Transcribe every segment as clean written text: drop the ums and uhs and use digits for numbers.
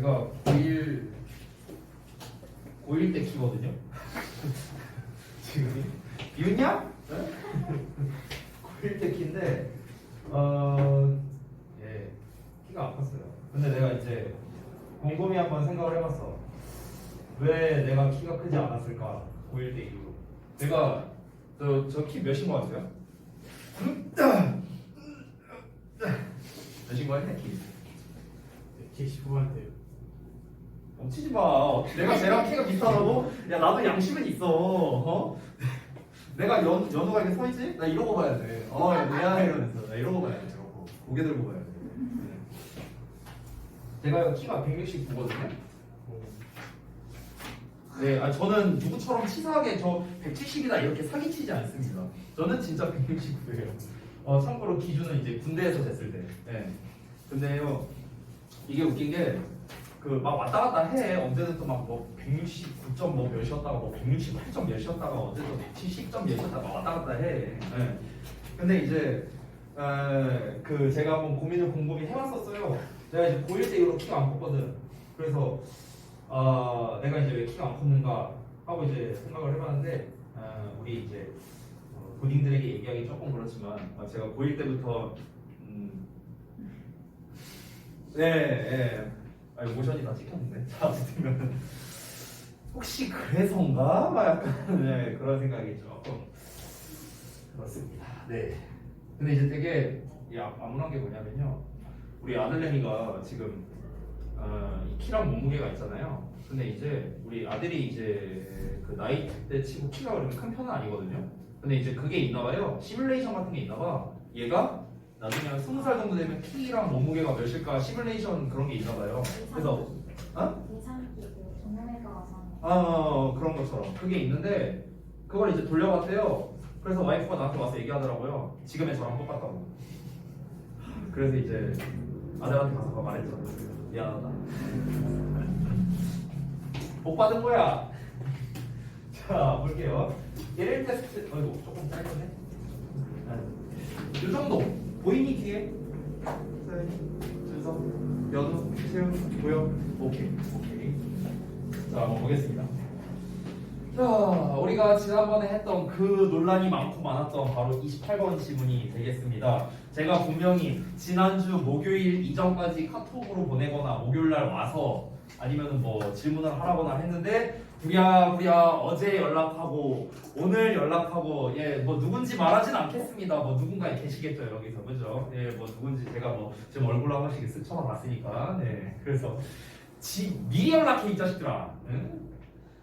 제가 고1 때 키거든요. 지금이 비웃냐? 고1 때 키인데 예, 키가 아팠어요. 근데 내가 이제 곰곰이 한번 생각을 해봤어. 왜 내가 키가 크지 않았을까? 고1 때 이후로. 내가 저 키 몇인 것 같아요? 몇인 거 같아 키? 179만대요. 멈치지 마. 내가 쟤랑 키가 비슷하다고? 야 나도 양심은 있어. 어? 내가 연우가 이렇게 서 있지? 나 이러고 봐야 돼. 야 뭐야 이러면서 나 이러고 봐야 돼. 저러고 고개 들고 봐야 돼. 제가 키가 169거든요. 네, 저는 누구처럼 치사하게 저 170이다 이렇게 사기치지 않습니다. 저는 진짜 169예요. 참고로 기준은 이제 군대에서 됐을 때. 네. 근데요, 이게 웃긴 게 그 막 왔다 갔다 해. 언제든 또 막 뭐 169점 뭐 몇이었다가 뭐 168점 몇이었다가 언제든 170점 몇이었다가 왔다 갔다 해. 네. 근데 이제 그 제가 한번 고민을 곰곰이 해봤었어요. 내가 이제 고1 때 이후로 키가 안 컸거든. 그래서 내가 이제 왜 키가 안 컸는가 하고 이제 생각을 해봤는데 우리 이제 고딩들에게 얘기하기 조금 그렇지만 제가 고1 때부터 모션이 다 찍혔는데 자 어쨌든 혹시 그래서인가? 막 약간 네, 그런 생각이 조금 그렇습니다. 네. 근데 이제 되게 암울한 게 뭐냐면요. 우리 아들내미가 지금 이 키랑 몸무게가 있잖아요. 근데 이제 우리 아들이 이제 그 나이 때 치고 키가 그렇게 큰 편은 아니거든요. 근데 이제 그게 있나봐요. 시뮬레이션 같은 게 있나봐. 얘가 나중에 한 20살 정도 되면 키랑 몸무게가 몇일까 시뮬레이션 그런 게 있나봐요. 그래서 계산기고 전문가 와서 그런 것처럼 그게 있는데 그걸 이제 돌려봤대요. 그래서 와이프가 나한테 와서 얘기하더라고요. 지금의 저랑 똑같다고. 그래서 이제 아들한테 가서 말했죠. 미안하다. 못 받은 거야. 자, 볼게요. 예를 테스트, 조금 짧네. 이 정도. 보이니 뒤에? 준서, 연우, 세훈, 보여? 오케이. 자, 한번 보겠습니다. 자, 우리가 지난번에 했던 그 논란이 많고 많았던 바로 28번 지문이 되겠습니다. 제가 분명히 지난주 목요일 이전까지 카톡으로 보내거나 목요일날 와서 아니면 뭐 질문을 하라거나 했는데 부랴부랴 어제 연락하고 오늘 연락하고 뭐 누군지 말하진 않겠습니다. 뭐 누군가 계시겠죠 여기서 그죠? 뭐 누군지 제가 뭐 지금 얼굴 한 번씩 스쳐봤으니까 네 그래서 미리 연락해 이 자식들아. 응?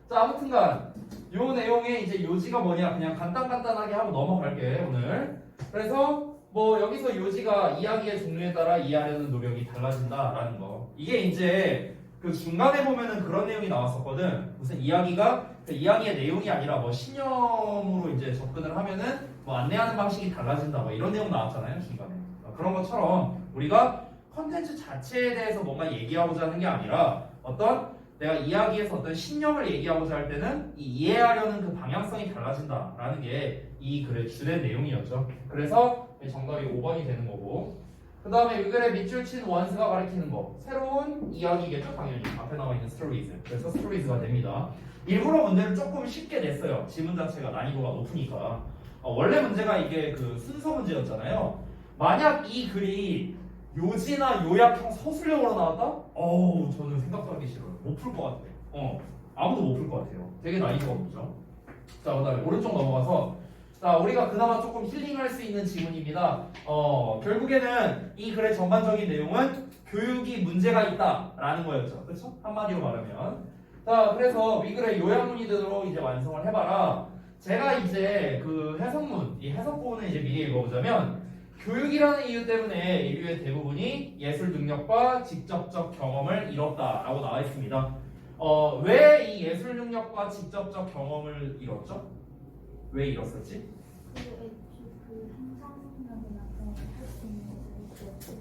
자 아무튼간 요 내용의 이제 요지가 뭐냐 그냥 간단하게 하고 넘어갈게 오늘. 그래서 뭐 여기서 요지가 이야기의 종류에 따라 이해하려는 노력이 달라진다라는 거. 이게 이제 그 중간에 보면은 그런 내용이 나왔었거든. 무슨 이야기가 그 이야기의 내용이 아니라 뭐 신념으로 이제 접근을 하면은 뭐 안내하는 방식이 달라진다 뭐 이런 내용 나왔잖아요 중간에. 그런 것처럼 우리가 컨텐츠 자체에 대해서 뭔가 얘기하고자 하는 게 아니라 어떤 내가 이야기에서 어떤 신념을 얘기하고자 할 때는 이 이해하려는 그 방향성이 달라진다라는 게 이 글의 주된 내용이었죠. 그래서 정답이 5번이 되는 거고. 그 다음에 이 글의 밑줄 친 원스가 가리키는 거 새로운 이야기겠죠 당연히 앞에 나와 있는 스토리즈. 그래서 스토리즈가 됩니다. 일부러 문제를 조금 쉽게 냈어요. 지문 자체가 난이도가 높으니까. 원래 문제가 이게 그 순서 문제였잖아요. 만약 이 글이 요지나 요약형 서술형으로 나왔다? 저는 생각도 하기 싫어요. 못 풀 것 같아요. 아무도 못 풀 것 같아요. 되게 난이도가 높죠. 자, 그 다음에 오른쪽 넘어가서 자, 우리가 그나마 조금 힐링할 수 있는 지문입니다. 결국에는 이 글의 전반적인 내용은 교육이 문제가 있다라는 거였죠. 그렇죠? 한마디로 말하면. 자, 그래서 위글의 요약문이대로 이제 완성을 해봐라. 제가 이제 그 해석문, 이 해석부분을 이제 미리 읽어보자면 교육이라는 이유 때문에 인류의 대부분이 예술 능력과 직접적 경험을 잃었다라고 나와 있습니다. 왜 이 예술 능력과 직접적 경험을 잃었죠? 왜 잃었었지? 그 상상력이나 그런 걸할수 있는 것들이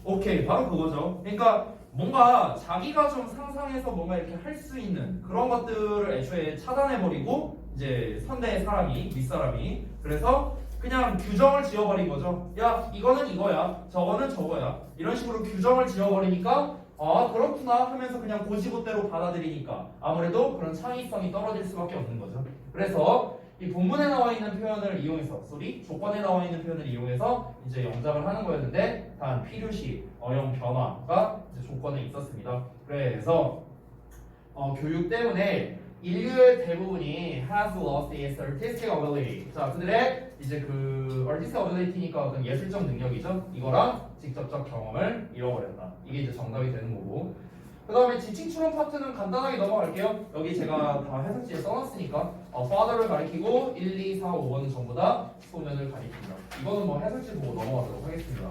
오케이, 바로 그거죠. 그러니까 뭔가 자기가 좀 상상해서 뭔가 이렇게 할 수 있는 그런 것들을 애초에 차단해버리고 이제 선대의 사람이, 윗사람이 그래서 그냥 규정을 지어버린 거죠. 야, 이거는 이거야, 저거는 저거야. 이런 식으로 규정을 지어버리니까 아 그렇구나 하면서 그냥 고지고대로 받아들이니까 아무래도 그런 창의성이 떨어질 수밖에 없는 거죠. 그래서 이 본문에 나와 있는 표현을 이용해서 조건에 나와 있는 표현을 이용해서 이제 영작을 하는 거였는데 단 필요시 어용 변화가 이제 조건에 있었습니다. 그래서 교육 때문에 인류의 대부분이 has lost its artistic ability. 자, 그들의 이제 그 artistic ability니까 어떤 예술적 능력이죠. 이거랑 직접적 경험을 잃어버렸다. 이게 이제 정답이 되는 거고. 그 다음에 지칭 추론 파트는 간단하게 넘어갈게요. 여기 제가 다 해석지에 써놨으니까 father를 가리키고 1, 2, 4, 5번은 전부 다 소년을 가리킵니다. 이거는 뭐 해석지 보고 넘어가도록 하겠습니다.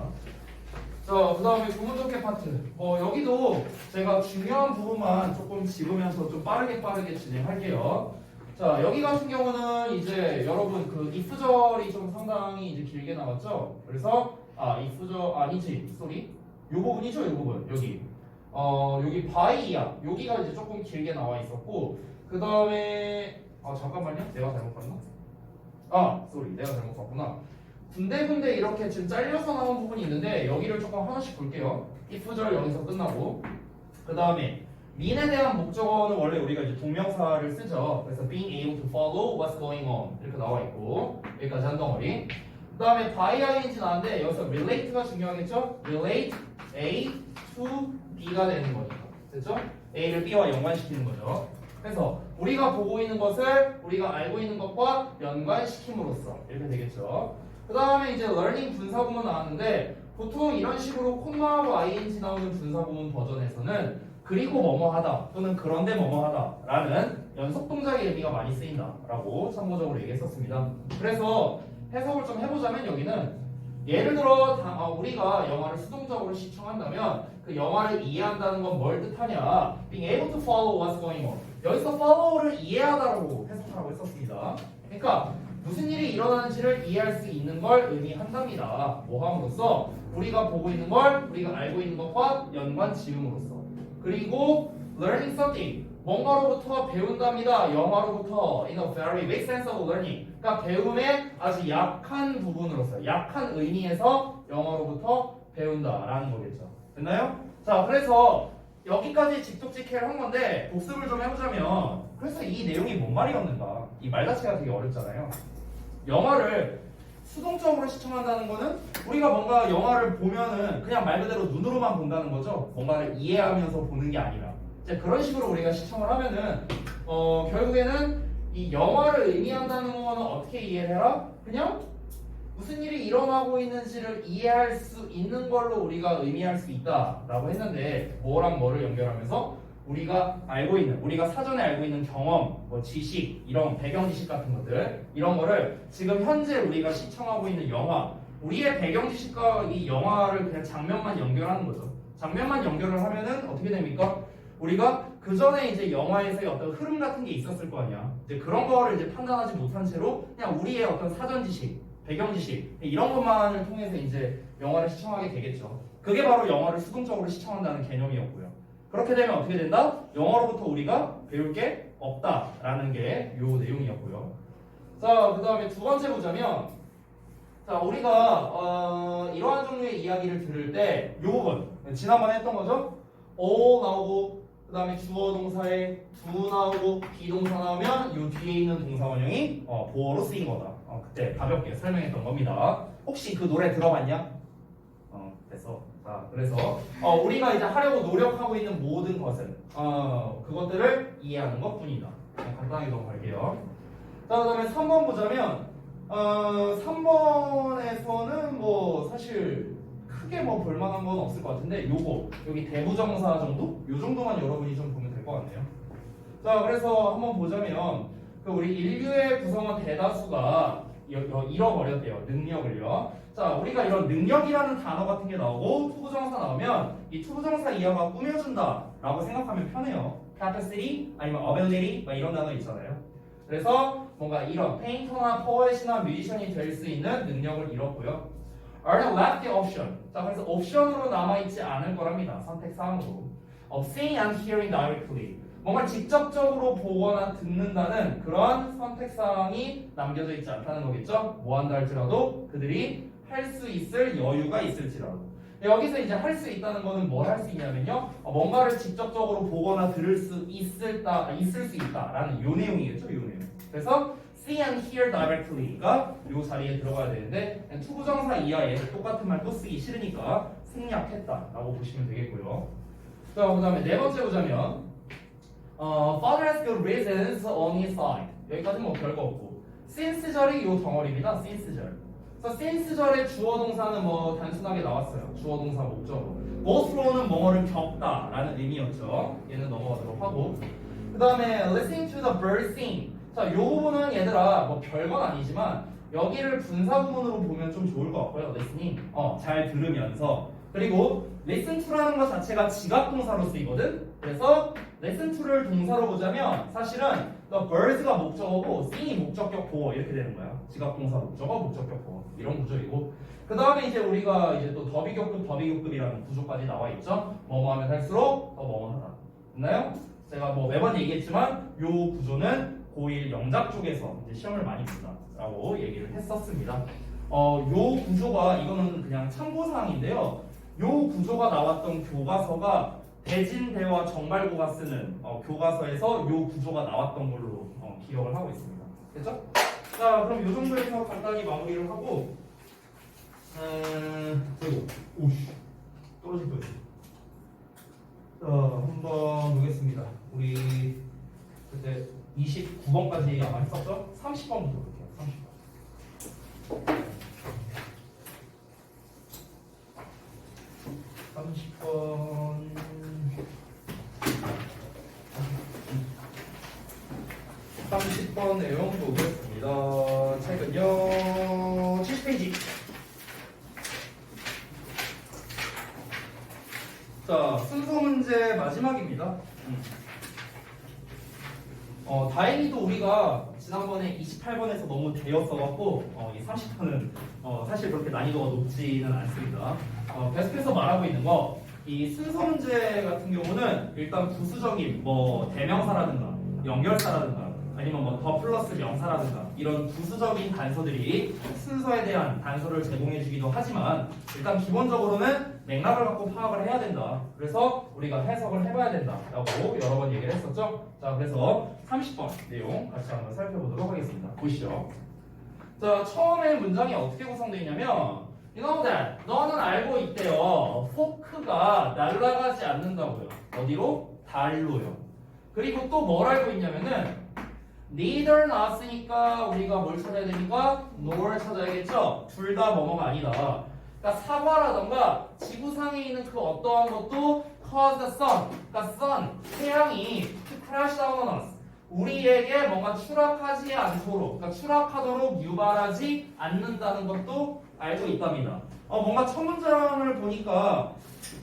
자, 그 다음에 구문독해 파트. 여기도 제가 중요한 부분만 조금 짚으면서 좀 빠르게 진행할게요. 자, 여기 같은 경우는 이제 여러분 그 if절이 좀 상당히 이제 길게 나왔죠? 그래서, if절, 아니지, 쏘리. 요 부분이죠, 요 부분. 여기. 여기 by야. 여기가 이제 조금 길게 나와 있었고, 그 다음에, 잠깐만요. 내가 잘못 봤나? 쏘리. 내가 잘못 봤구나. 군데군데 이렇게 지금 잘려서 나온 부분이 있는데 여기를 조금 하나씩 볼게요. if절 여기서 끝나고 그 다음에 mean에 대한 목적어는 원래 우리가 이제 동명사를 쓰죠. 그래서 being able to follow what's going on 이렇게 나와 있고 여기까지 한 덩어리. 그 다음에 by ing 나왔는데 여기서 relate가 중요하겠죠? relate A to B가 되는 거니까 됐죠? A를 B와 연관시키는 거죠. 그래서 우리가 보고 있는 것을 우리가 알고 있는 것과 연관시킴으로써 이렇게 되겠죠. 그 다음에 이제 learning 분사구문 나왔는데 보통 이런 식으로 콤마하고 ing 나오는 분사구문 버전에서는 그리고 뭐뭐하다 또는 그런데 뭐뭐하다 라는 연속동작의 의미가 많이 쓰인다 라고 참고적으로 얘기했었습니다. 그래서 해석을 좀 해보자면 여기는 예를 들어 우리가 영화를 수동적으로 시청한다면 그 영화를 이해한다는 건 뭘 뜻하냐, being able to follow what's going on. 여기서 follow를 이해하다라고 해석하라고 했었습니다. 그러니까 무슨 일이 일어나는지를 이해할 수 있는 걸 의미한답니다. 뭐 함으로써 우리가 보고 있는 걸 우리가 알고 있는 것과 연관 지음으로써. 그리고 learning something 뭔가로부터 배운답니다. 영화로부터 in a very big sense of learning. 그러니까 배움의 아주 약한 부분으로서 약한 의미에서 영화로부터 배운다라는 거겠죠. 됐나요? 자, 그래서 여기까지 직독직해를 한 건데 복습을 좀 해보자면 그래서 이 내용이 뭔 말이었는가? 이 말 자체가 되게 어렵잖아요. 영화를 수동적으로 시청한다는 거는 우리가 뭔가 영화를 보면은 그냥 말 그대로 눈으로만 본다는 거죠. 뭔가를 이해하면서 보는 게 아니라 이제 그런 식으로 우리가 시청을 하면은 결국에는 이 영화를 의미한다는 거는 어떻게 이해를 해라? 그냥 무슨 일이 일어나고 있는지를 이해할 수 있는 걸로 우리가 의미할 수 있다라고 했는데 뭐랑 뭐를 연결하면서 우리가 알고 있는, 우리가 사전에 알고 있는 경험, 뭐 지식, 이런 배경 지식 같은 것들 이런 거를 지금 현재 우리가 시청하고 있는 영화, 우리의 배경 지식과 이 영화를 그냥 장면만 연결하는 거죠. 장면만 연결을 하면은 어떻게 됩니까? 우리가 그 전에 이제 영화에서의 어떤 흐름 같은 게 있었을 거 아니야. 이제 그런 거를 이제 판단하지 못한 채로 그냥 우리의 어떤 사전 지식, 배경 지식 이런 것만을 통해서 이제 영화를 시청하게 되겠죠. 그게 바로 영화를 수동적으로 시청한다는 개념이었고요. 그렇게 되면 어떻게 된다? 영화로부터 우리가 배울 게 없다라는 게 요 내용이었고요. 자, 그 다음에 두 번째 보자면, 자, 우리가 이러한 종류의 이야기를 들을 때 요 부분 지난번에 했던 거죠? O 나오고 그 다음에 주어 동사에 do 나오고 비동사 나오면 요 뒤에 있는 동사 원형이 보어로 쓰인 거다. 그때 가볍게 설명했던 겁니다. 혹시 그 노래 들어봤냐? 됐어. 자, 그래서 우리가 이제 하려고 노력하고 있는 모든 것은 그것들을 이해하는 것뿐이다. 간단하게 넘어갈게요. 자, 그다음에 3번 보자면 3번에서는 뭐 사실 크게 뭐 볼만한 건 없을 것 같은데 여기 대부정사 정도? 요 정도만 여러분이 좀 보면 될 것 같네요. 자, 그래서 한번 보자면 그 우리 인류의 구성원 대다수가 잃어버렸대요. 능력을요. 자, 우리가 이런 능력이라는 단어 같은 게 나오고 투부정사 나오면 이 투부정사 이하가 꾸며준다 라고 생각하면 편해요. capacity 아니면 ability 막 이런 단어 있잖아요. 그래서 뭔가 이런 페인터나 포엣이나 뮤지션이 될 수 있는 능력을 잃었고요. are left the option. 자, 그래서 옵션으로 남아있지 않을 거랍니다. 선택사항으로. of seeing and hearing directly. 뭔가 직접적으로 보거나 듣는다는 그런 선택사항이 남겨져 있지 않다는 거겠죠? 뭐 한다 할지라도 그들이 할 수 있을 여유가 있을지라도. 여기서 이제 할 수 있다는 거는 뭘 할 수 있냐면요. 뭔가를 직접적으로 보거나 들을 수 있을 수 있다라는 요 내용이겠죠, 요 내용. 그래서 see and hear directly가 요 자리에 들어가야 되는데 투부정사 이하에 똑같은 말 또 쓰기 싫으니까 생략했다라고 보시면 되겠고요. 자, 그다음에 네 번째 보자면 father has good reasons on his side. 여기까지는 뭐 별거 없고 since 절이 요 덩어리입니다. since 절. 그래서 since 절의 주어 동사는 뭐 단순하게 나왔어요. 주어 동사 목적으로. go through는 뭐뭐를 겪다라는 의미였죠. 얘는 넘어가도록 하고. 그다음에 listening to the bird sing. 자, 요 부분은 얘들아 뭐 별건 아니지만 여기를 분사 부분으로 보면 좀 좋을 것 같고요. listening. 잘 들으면서. 그리고 listen to라는 것 자체가 지각 동사로 쓰이거든. 그래서 listen to를 동사로 보자면 사실은 the birds가 목적어고 sing이 목적격 보어 이렇게 되는 거야. 지각 동사 목적어, 목적격 보어 이런 구조이고. 그 다음에 이제 우리가 이제 또 더비교급이라는 구조까지 나와 있죠. 뭐뭐 하면 할수록 더 뭐뭐 하다. 됐나요? 제가 뭐 매번 얘기했지만 요 구조는 고1 영작 쪽에서 이제 시험을 많이 본다라고 얘기를 했었습니다. 요 구조가 이거는 그냥 참고사항인데요. 요 구조가 나왔던 교과서가 대진대와 정발고가 쓰는 교과서에서 요 구조가 나왔던 걸로 기억을 하고 있습니다. 됐죠? 자, 그럼 요 정도에서 간단히 마무리를 하고 그리고 오씨 떨어질 뻔했어. 자, 한번 보겠습니다. 우리 그때 29번까지 아마 했었죠? 30번부터 볼게요. 30번 30번 내용 보겠습니다. 책은요 70페이지. 자, 순서 문제 마지막입니다. 다행히도 우리가 지난번에 28번에서 너무 되었어갖고 이 30번은 사실 그렇게 난이도가 높지는 않습니다. 계속해서 말하고 있는 거, 이 순서 문제 같은 경우는 일단 부수적인 뭐 대명사라든가 연결사라든가 아니면 뭐 더 플러스 명사라든가 이런 부수적인 단서들이 순서에 대한 단서를 제공해주기도 하지만 일단 기본적으로는 맥락을 갖고 파악을 해야 된다. 그래서 우리가 해석을 해봐야 된다라고 여러 번 얘기를 했었죠. 자, 그래서 30번 내용 같이 한번 살펴보도록 하겠습니다. 보시죠. 자, 처음에 문장이 어떻게 구성되어 있냐면 You know that 너는 알고 있대요. 포크가 날아가지 않는다고요. 어디로? 달로요. 그리고 또 뭘 알고 있냐면은 neither 나왔으니까 우리가 뭘 찾아야 되니까 nor 찾아야겠죠. 둘 다 뭐뭐가 아니다. 그러니까 사과라던가 지구상에 있는 그 어떠한 것도 cause the sun, 그러니까 sun, 태양이 to crash down on us. 우리에게 뭔가 추락하지 않도록, 그러니까 추락하도록 유발하지 않는다는 것도 알고 있답니다. 뭔가 첫 문장을 보니까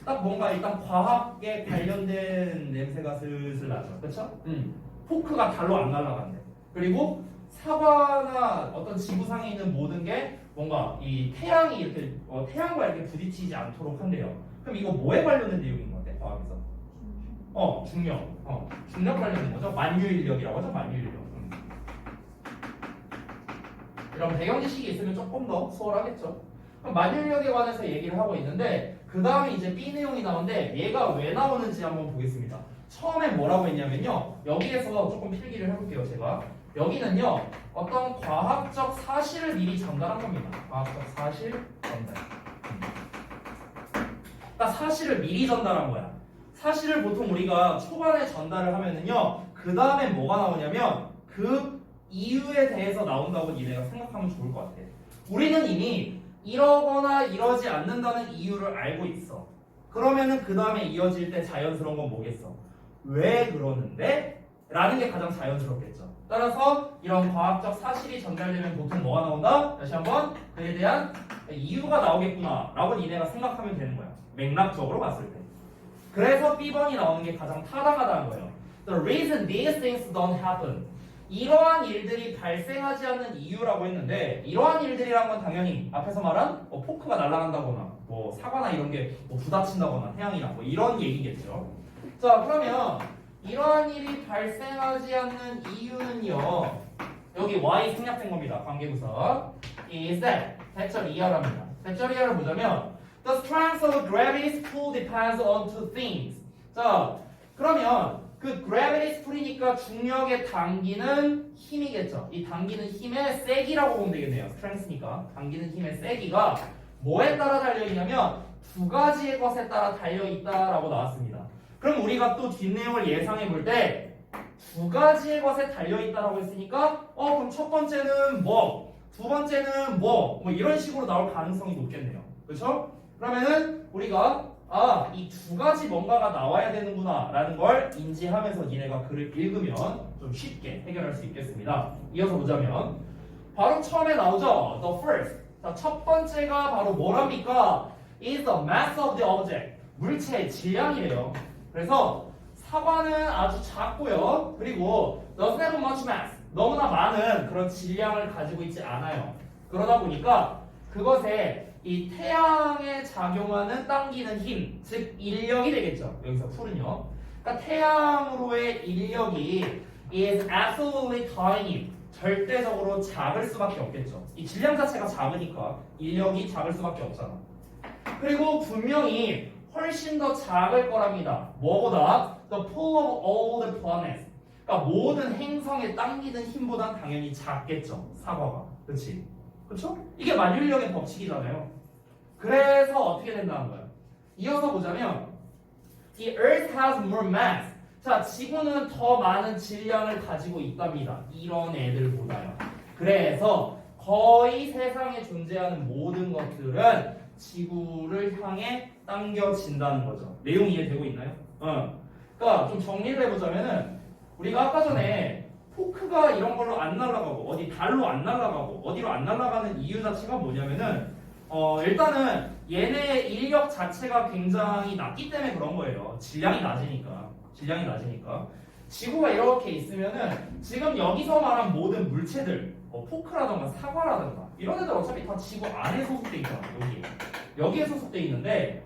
딱 뭔가 일단 과학에 관련된 냄새가 슬슬 나죠. 그렇죠? 포크가 달로 안 날아간대. 그리고 사과나 어떤 지구상에 있는 모든 게 뭔가 이 태양이 이렇게 태양과 이렇게 부딪히지 않도록 한대요. 그럼 이거 뭐에 관련된 내용인 것 같아? 과학에서? 중력. 중력 관련된 거죠. 만유인력이라고 하죠. 만유인력. 이런 배경 지식이 있으면 조금 더 수월하겠죠. 그럼 만유인력에 관해서 얘기를 하고 있는데 그 다음에 이제 B 내용이 나오는데 얘가 왜 나오는지 한번 보겠습니다. 처음에 뭐라고 했냐면요. 여기에서 조금 필기를 해볼게요. 제가. 여기는요. 어떤 과학적 사실을 미리 전달한 겁니다. 과학적 사실 전달. 그러니까 사실을 미리 전달한 거야. 사실을 보통 우리가 초반에 전달을 하면은요. 그 다음에 뭐가 나오냐면 그 이유에 대해서 나온다고 니네가 생각하면 좋을 것 같아. 우리는 이미 이러거나 이러지 않는다는 이유를 알고 있어. 그러면은 그 다음에 이어질 때 자연스러운 건 뭐겠어? 왜 그러는데? 라는 게 가장 자연스럽겠죠. 따라서 이런 과학적 사실이 전달되면 보통 뭐가 나온다? 다시 한번 그에 대한 이유가 나오겠구나 라고 니네가 생각하면 되는 거야. 맥락적으로 봤을 때. 그래서 B번이 나오는 게 가장 타당하다는 거예요. The reason these things don't happen. 이러한 일들이 발생하지 않는 이유라고 했는데 이러한 일들이란 건 당연히 앞에서 말한 포크가 날아간다거나 뭐 사과나 이런 게 뭐 부딪힌다거나 태양이나 뭐 이런 얘기겠죠. 자, 그러면 이러한 일이 발생하지 않는 이유는요. 여기 Y 생략된 겁니다. 관계부사 is that 대절 이하랍니다. 대절 이하를 보자면 The strength of gravity's pull depends on two things. 자, 그러면 그 gravity's pull이니까 중력의 당기는 힘이겠죠. 이 당기는 힘의 세기라고 보면 되겠네요. strength니까 당기는 힘의 세기가 뭐에 따라 달려있냐면 두 가지의 것에 따라 달려있다라고 나왔습니다. 그럼 우리가 또 뒷내용을 예상해 볼 때 두 가지의 것에 달려있다라고 했으니까 그럼 첫 번째는 뭐, 두 번째는 뭐 이런 식으로 나올 가능성이 높겠네요. 그렇죠? 그러면은 우리가 이 두 가지 뭔가가 나와야 되는구나 라는 걸 인지하면서 니네가 글을 읽으면 좀 쉽게 해결할 수 있겠습니다. 이어서 보자면 바로 처음에 나오죠. The first. 자, 첫 번째가 바로 뭐랍니까? is the mass of the object. 물체의 질량이래요. 그래서 사과는 아주 작고요. 그리고 doesn't have much mass. 너무나 많은 그런 질량을 가지고 있지 않아요. 그러다 보니까 그것에 이 태양에 작용하는 당기는 힘, 즉 인력이 되겠죠. 여기서 풀은요. 그러니까 태양으로의 인력이 is absolutely tiny. 절대적으로 작을 수밖에 없겠죠. 이 질량 자체가 작으니까 인력이 작을 수밖에 없잖아. 그리고 분명히 훨씬 더 작을 거랍니다. 뭐보다? The pull of all the planets. 그러니까 모든 행성에 당기는 힘보단 당연히 작겠죠. 사과가. 그렇지? 그렇죠? 이게 만유인력의 법칙이잖아요. 그래서 어떻게 된다는 거예요? 이어서 보자면 The Earth has more mass. 자, 지구는 더 많은 질량을 가지고 있답니다. 이런 애들보다요. 그래서 거의 세상에 존재하는 모든 것들은 지구를 향해 당겨진다는 거죠. 내용 이해되고 있나요? 그러니까 좀 정리를 해보자면은 우리가 아까 전에 포크가 이런 걸로 안 날아가고 어디 달로 안 날아가고 어디로 안 날아가는 이유 자체가 뭐냐면은 일단은 얘네 인력 자체가 굉장히 낮기 때문에 그런 거예요. 질량이 낮으니까. 지구가 이렇게 있으면은 지금 여기서 말한 모든 물체들 포크라던가 사과라던가 이런 애들 어차피 다 지구 안에 소속돼 있잖아. 여기에 소속돼 있는데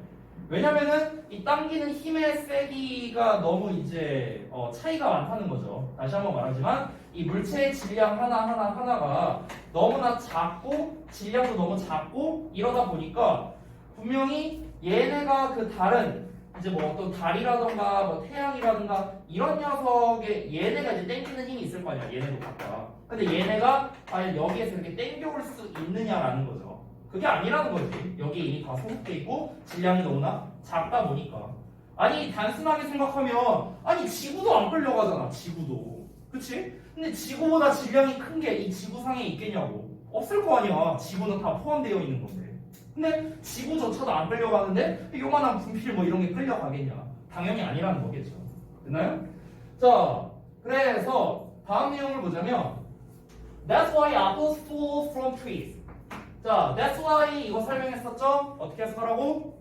왜냐면은 이 당기는 힘의 세기가 너무 이제 차이가 많다는 거죠. 다시 한번 말하지만 이 물체의 질량 하나가 너무나 작고 질량도 너무 작고 이러다 보니까 분명히 얘네가 그 다른 이제 뭐 어떤 달이라던가 뭐 태양이라던가 이런 녀석의 얘네가 이제 땡기는 힘이 있을 거 아니야. 얘네도 각각. 근데 얘네가 과연 여기에서 이렇게 땡겨올 수 있느냐라는 거죠. 그게 아니라는 거지. 여기에 이미 다 소속돼 있고 질량이 너무나 작다 보니까. 아니 단순하게 생각하면 아니 지구도 안 끌려가잖아. 지구도. 그치? 근데 지구보다 질량이 큰 게 이 지구상에 있겠냐고. 없을 거 아니야. 지구는 다 포함되어 있는 건데. 근데 지구조차도 안 끌려가는데 요만한 분필 뭐 이런 게 끌려가겠냐? 당연히 아니라는 거겠죠. 됐나요? 자, 그래서 다음 내용을 보자면 That's why apples fall from trees. 자, that's why 이거 설명했었죠? 어떻게 해서 하라고?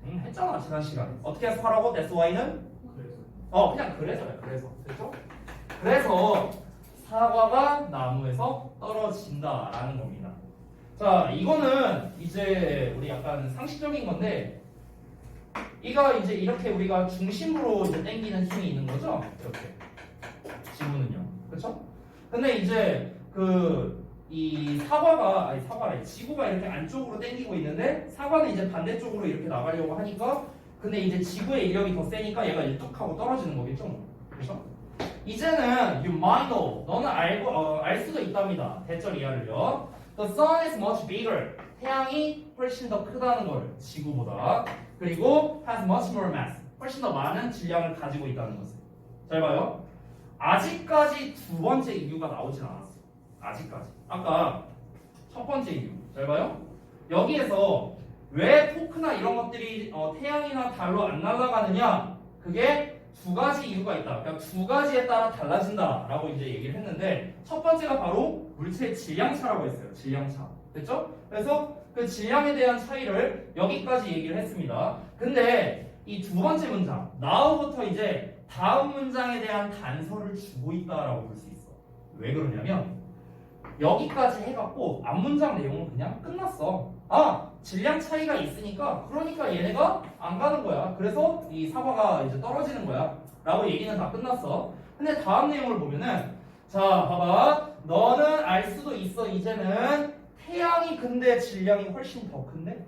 했잖아 지난 시간에. 어떻게 해서 하라고? That's why는? 그래서 그냥 그래서요. 그래서 됐죠? 그래서 사과가 나무에서 떨어진다라는 겁니다. 자, 이거는 이제 우리 약간 상식적인 건데 이거 이제 이렇게 우리가 중심으로 이제 당기는 힘이 있는 거죠? 이렇게 지구는요, 그렇죠? 근데 이제 이 지구가 이렇게 안쪽으로 당기고 있는데 사과는 이제 반대쪽으로 이렇게 나가려고 하니까 근데 이제 지구의 인력이 더 세니까 얘가 일뚝하고 떨어지는 거겠죠, 그렇죠? 이제는 you might know, 너는 알 수도 있답니다. 대절 이하를요. The sun is much bigger. 태양이 훨씬 더 크다는 걸 지구보다. 그리고 has much more mass. 훨씬 더 많은 질량을 가지고 있다는 것을. 잘 봐요. 아직까지 두 번째 이유가 나오진 않았어요. 아직까지. 아까 첫 번째 이유. 잘 봐요. 여기에서 왜 포크나 이런 것들이 태양이나 달로 안 날아가느냐? 그게 두 가지 이유가 있다. 그러니까 두 가지에 따라 달라진다라고 이제 얘기를 했는데 첫 번째가 바로 물체의 질량차라고 했어요. 질량차. 됐죠? 그래서 그 질량에 대한 차이를 여기까지 얘기를 했습니다. 근데 이 두 번째 문장, now부터 이제 다음 문장에 대한 단서를 주고 있다라고 볼 수 있어. 왜 그러냐면 여기까지 해갖고 앞 문장 내용은 그냥 끝났어. 질량 차이가 있으니까 그러니까 얘네가 안 가는 거야. 그래서 이 사과가 이제 떨어지는 거야. 라고 얘기는 다 끝났어. 근데 다음 내용을 보면은 자, 봐봐. 너는 알 수도 있어. 이제는 태양이 근데 질량이 훨씬 더 큰데?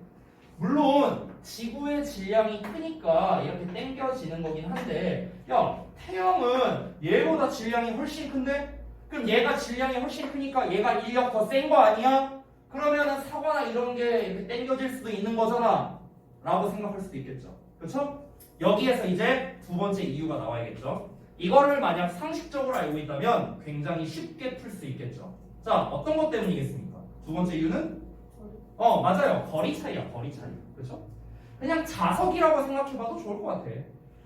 물론 지구의 질량이 크니까 이렇게 당겨지는 거긴 한데 야 태양은 얘보다 질량이 훨씬 큰데? 그럼 얘가 질량이 훨씬 크니까 얘가 인력 더 센 거 아니야? 그러면은 사과나 이런 게 이렇게 당겨질 수도 있는 거잖아 라고 생각할 수도 있겠죠. 그렇죠? 여기에서 이제 두 번째 이유가 나와야겠죠. 이거를 만약 상식적으로 알고 있다면 굉장히 쉽게 풀 수 있겠죠. 자, 어떤 것 때문이겠습니까? 두 번째 이유는? 맞아요. 거리 차이야, 거리 차이. 그렇죠? 그냥 자석이라고 생각해봐도 좋을 것 같아.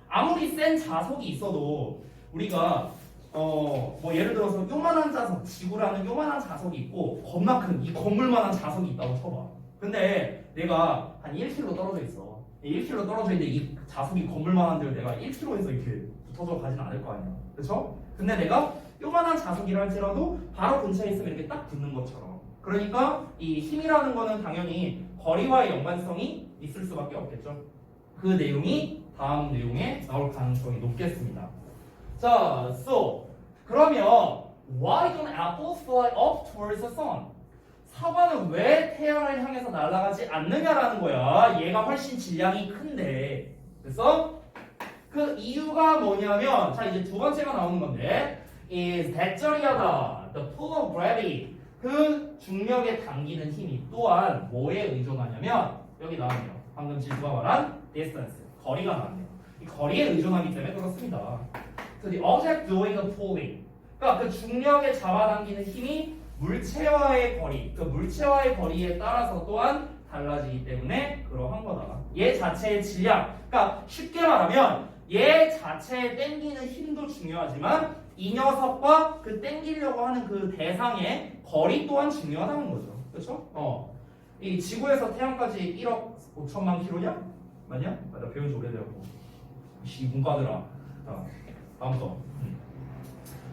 아무리 센 자석이 있어도 우리가 뭐 예를 들어서 요만한 자석, 지구라는 요만한 자석이 있고 겁나 큰 이 건물만한 자석이 있다고 쳐봐. 근데 내가 한 1km 떨어져 있어. 1km 떨어져 있는데 이 자석이 건물만한 데를 내가 1km에서 이렇게 붙어서 가진 않을 거 아니야. 그렇죠? 근데 내가 요만한 자석이라 할지라도 바로 근처에 있으면 이렇게 딱 붙는 것처럼. 그러니까 이 힘이라는 거는 당연히 거리와의 연관성이 있을 수밖에 없겠죠. 그 내용이 다음 내용에 나올 가능성이 높겠습니다. 자, so 그러면 why don't apples fly up towards the sun? 사과는 왜 태양을 향해서 날아가지 않느냐라는 거야. 얘가 훨씬 질량이 큰데. 그래서 그 이유가 뭐냐면 자 이제 두 번째가 나오는 건데 is 대절이하다 the pull of gravity 그 중력에 당기는 힘이 또한 뭐에 의존하냐면 여기 나왔네요. 방금 지수가 말한 distance 거리가 나왔네요. 이 거리에 의존하기 때문에 그렇습니다. So the object doing the pulling 그러니까 그 중력에 잡아당기는 힘이 물체와의 거리 그 물체와의 거리에 따라서 또한 달라지기 때문에 그러한 거다. 얘 자체의 질량 그러니까 쉽게 말하면 얘 자체에 당기는 힘도 중요하지만 이 녀석과 그 당기려고 하는 그 대상의 거리 또한 중요하다는 거죠. 그렇죠? 이 지구에서 태양까지 1억 5천만 킬로냐? 맞냐? 나 배운 지 오래돼갖고 문과들아. 자, 다음 거.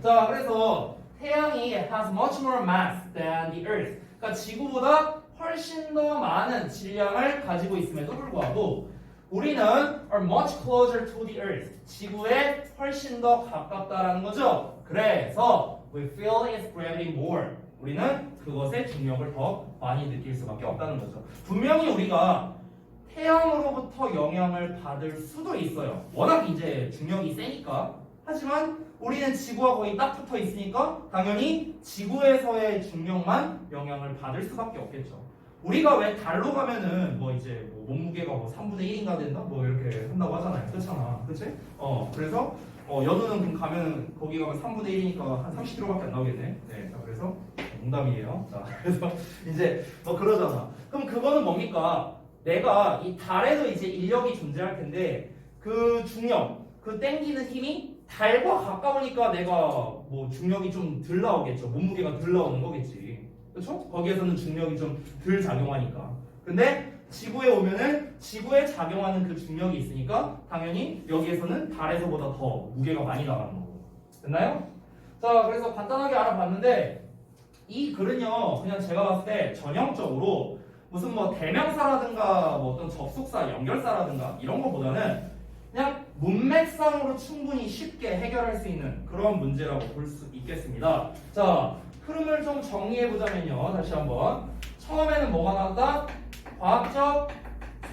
자, 그래서 태양이 has much more mass than the Earth. 그러니까 지구보다 훨씬 더 많은 질량을 가지고 있음에도 불구하고 우리는 are much closer to the Earth. 지구에 훨씬 더 가깝다라는 거죠. 그래서 we feel its gravity more. 우리는 그것의 중력을 더 많이 느낄 수밖에 없다는 거죠. 분명히 우리가 태양으로부터 영향을 받을 수도 있어요. 워낙 이제 중력이 세니까. 하지만 우리는 지구와 거의 딱 붙어 있으니까 당연히 지구에서의 중력만 영향을 받을 수밖에 없겠죠. 우리가 왜 달로 가면은 뭐 이제 뭐 몸무게가 뭐 3분의 1인가 된다? 뭐 이렇게 한다고 하잖아요. 그렇잖아. 그치? 그래서 연우는 그럼 가면은 거기 가면 3분의 1이니까 한 30kg밖에 안 나오겠네. 네. 자, 그래서 농담이에요. 자, 그래서 이제 그러잖아. 그럼 그거는 뭡니까? 내가 이 달에도 이제 인력이 존재할 텐데 그 중력, 그 땡기는 힘이 달과 가까우니까 내가 뭐 중력이 좀 덜 나오겠죠. 몸무게가 덜 나오는 거겠지. 그렇죠? 거기에서는 중력이 좀 덜 작용하니까. 근데 지구에 오면은 지구에 작용하는 그 중력이 있으니까 당연히 여기에서는 달에서보다 더 무게가 많이 나가는 거고. 됐나요? 자, 그래서 간단하게 알아봤는데 이 글은요, 그냥 제가 봤을 때 전형적으로 무슨 뭐 대명사라든가 뭐 어떤 접속사, 연결사라든가 이런 거보다는 그냥 문맥상으로 충분히 쉽게 해결할 수 있는 그런 문제라고 볼 수 있겠습니다. 자, 흐름을 좀 정리해 보자면요. 다시 한번. 처음에는 뭐가 나왔다? 과학적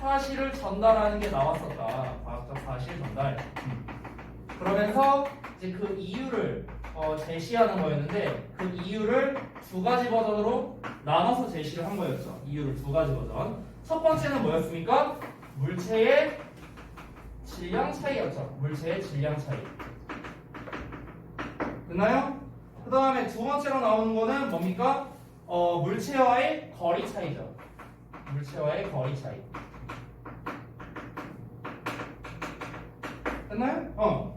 사실을 전달하는 게 나왔었다. 과학적 사실 전달. 그러면서 이제 그 이유를 제시하는 거였는데 그 이유를 두 가지 버전으로 나눠서 제시를 한 거였죠. 이유를 두 가지 버전. 첫 번째는 뭐였습니까? 물체의 질량 차이였죠. 물체의 질량 차이. 됐나요? 그 다음에 두 번째로 나오는 거는 뭡니까? 물체와의 거리 차이죠. 물체와의 거리 차이. 됐나요?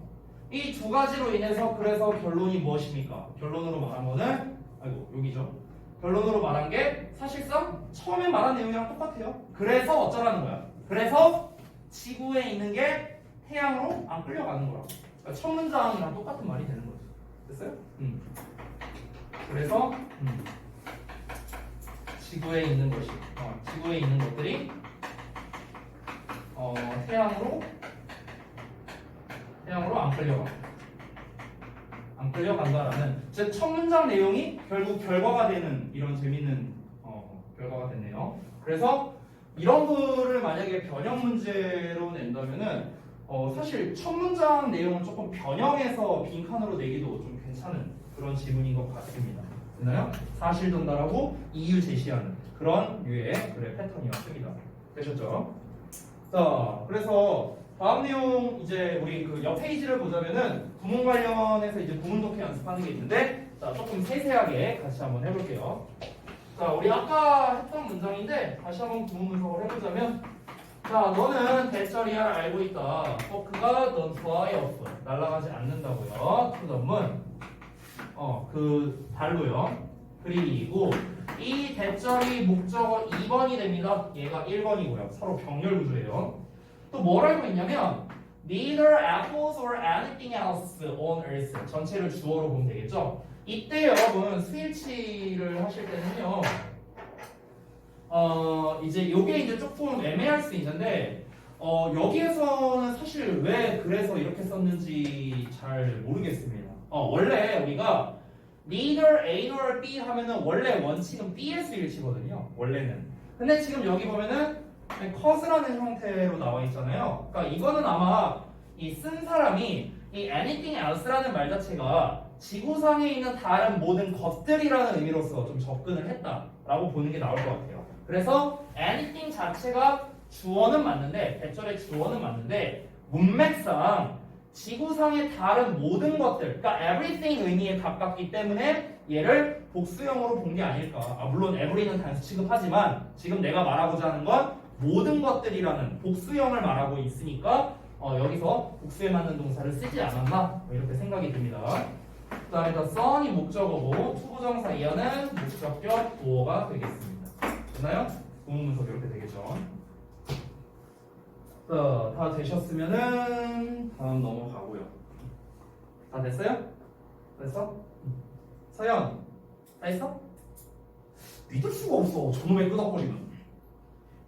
이 두 가지로 인해서 그래서 결론이 무엇입니까? 결론으로 말한 거는 여기죠. 결론으로 말한 게 사실상 처음에 말한 내용이랑 똑같아요. 그래서 어쩌라는 거야? 그래서 지구에 있는 게 태양으로 안 끌려가는 거라고. 그러니까 첫 문장이랑 똑같은 말이 되는 거죠. 됐어요? 그래서 지구에 있는 것이 지구에 있는 것들이 태양으로 안 끌려간다라는 즉 첫 문장 내용이 결국 결과가 되는 이런 재밌는 결과가 됐네요. 그래서 이런 거를 만약에 변형 문제로 낸다면은 사실 첫 문장 내용을 조금 변형해서 빈칸으로 내기도 좀 괜찮은 그런 지문인 것 같습니다. 됐나요? 사실 전달하고 이유 제시하는 그런 류의 글의 패턴이었습니다. 되셨죠? 자, 그래서 다음 내용 이제 우리 그 옆 페이지를 보자면은 구문 관련해서 이제 구문 독해 연습하는 게 있는데, 자 조금 세세하게 같이 한번 해볼게요. 자, 우리 아까 했던 문장인데 다시 한번 구문 분석을 해보자면, 자, 너는 대절이야를 알고 있다. 그가 don't fly off 날아가지 않는다고요. to the moon. 그 달로요. 그리고 이 대절이 목적어 2번이 됩니다. 얘가 1번이고요. 서로 병렬 구조예요. 또 뭘 알고 있냐면 neither apples or anything else on earth 전체를 주어로 보면 되겠죠. 이때 여러분 스위치를 하실 때는요. 이제 요게 이제 조금 애매할 수 있는데 여기에서는 사실 왜 그래서 이렇게 썼는지 잘 모르겠습니다. 원래 우리가 neither A nor B 하면은 원래 원칙은 B의 스위치거든요. 원래는. 근데 지금 여기 보면은 cause라는 형태로 나와 있잖아요. 그러니까 이거는 아마 이 쓴 사람이 이 anything else라는 말 자체가 지구상에 있는 다른 모든 것들이라는 의미로서 좀 접근을 했다라고 보는 게 나올 것 같아요. 그래서 anything 자체가 주어는 맞는데, 대절의 주어는 맞는데 문맥상 지구상의 다른 모든 것들, 그러니까 everything 의미에 가깝기 때문에 얘를 복수형으로 본 게 아닐까. 물론 every는 단수 취급하지만 지금 내가 말하고자 하는 건 모든 것들이라는 복수형을 말하고 있으니까 여기서 복수에 맞는 동사를 쓰지 않았나 이렇게 생각이 듭니다. 그 다음에 the sun이 목적어고 투부정사 이하는 목적격 보어가 되겠습니다. 됐나요? 구문 분석 이렇게 되겠죠. 자, 다 되셨으면은 다음 넘어가고요. 다 됐어요? 됐어? 서연, 다 했어? 믿을 수가 없어. 저놈의 끄덕거리면.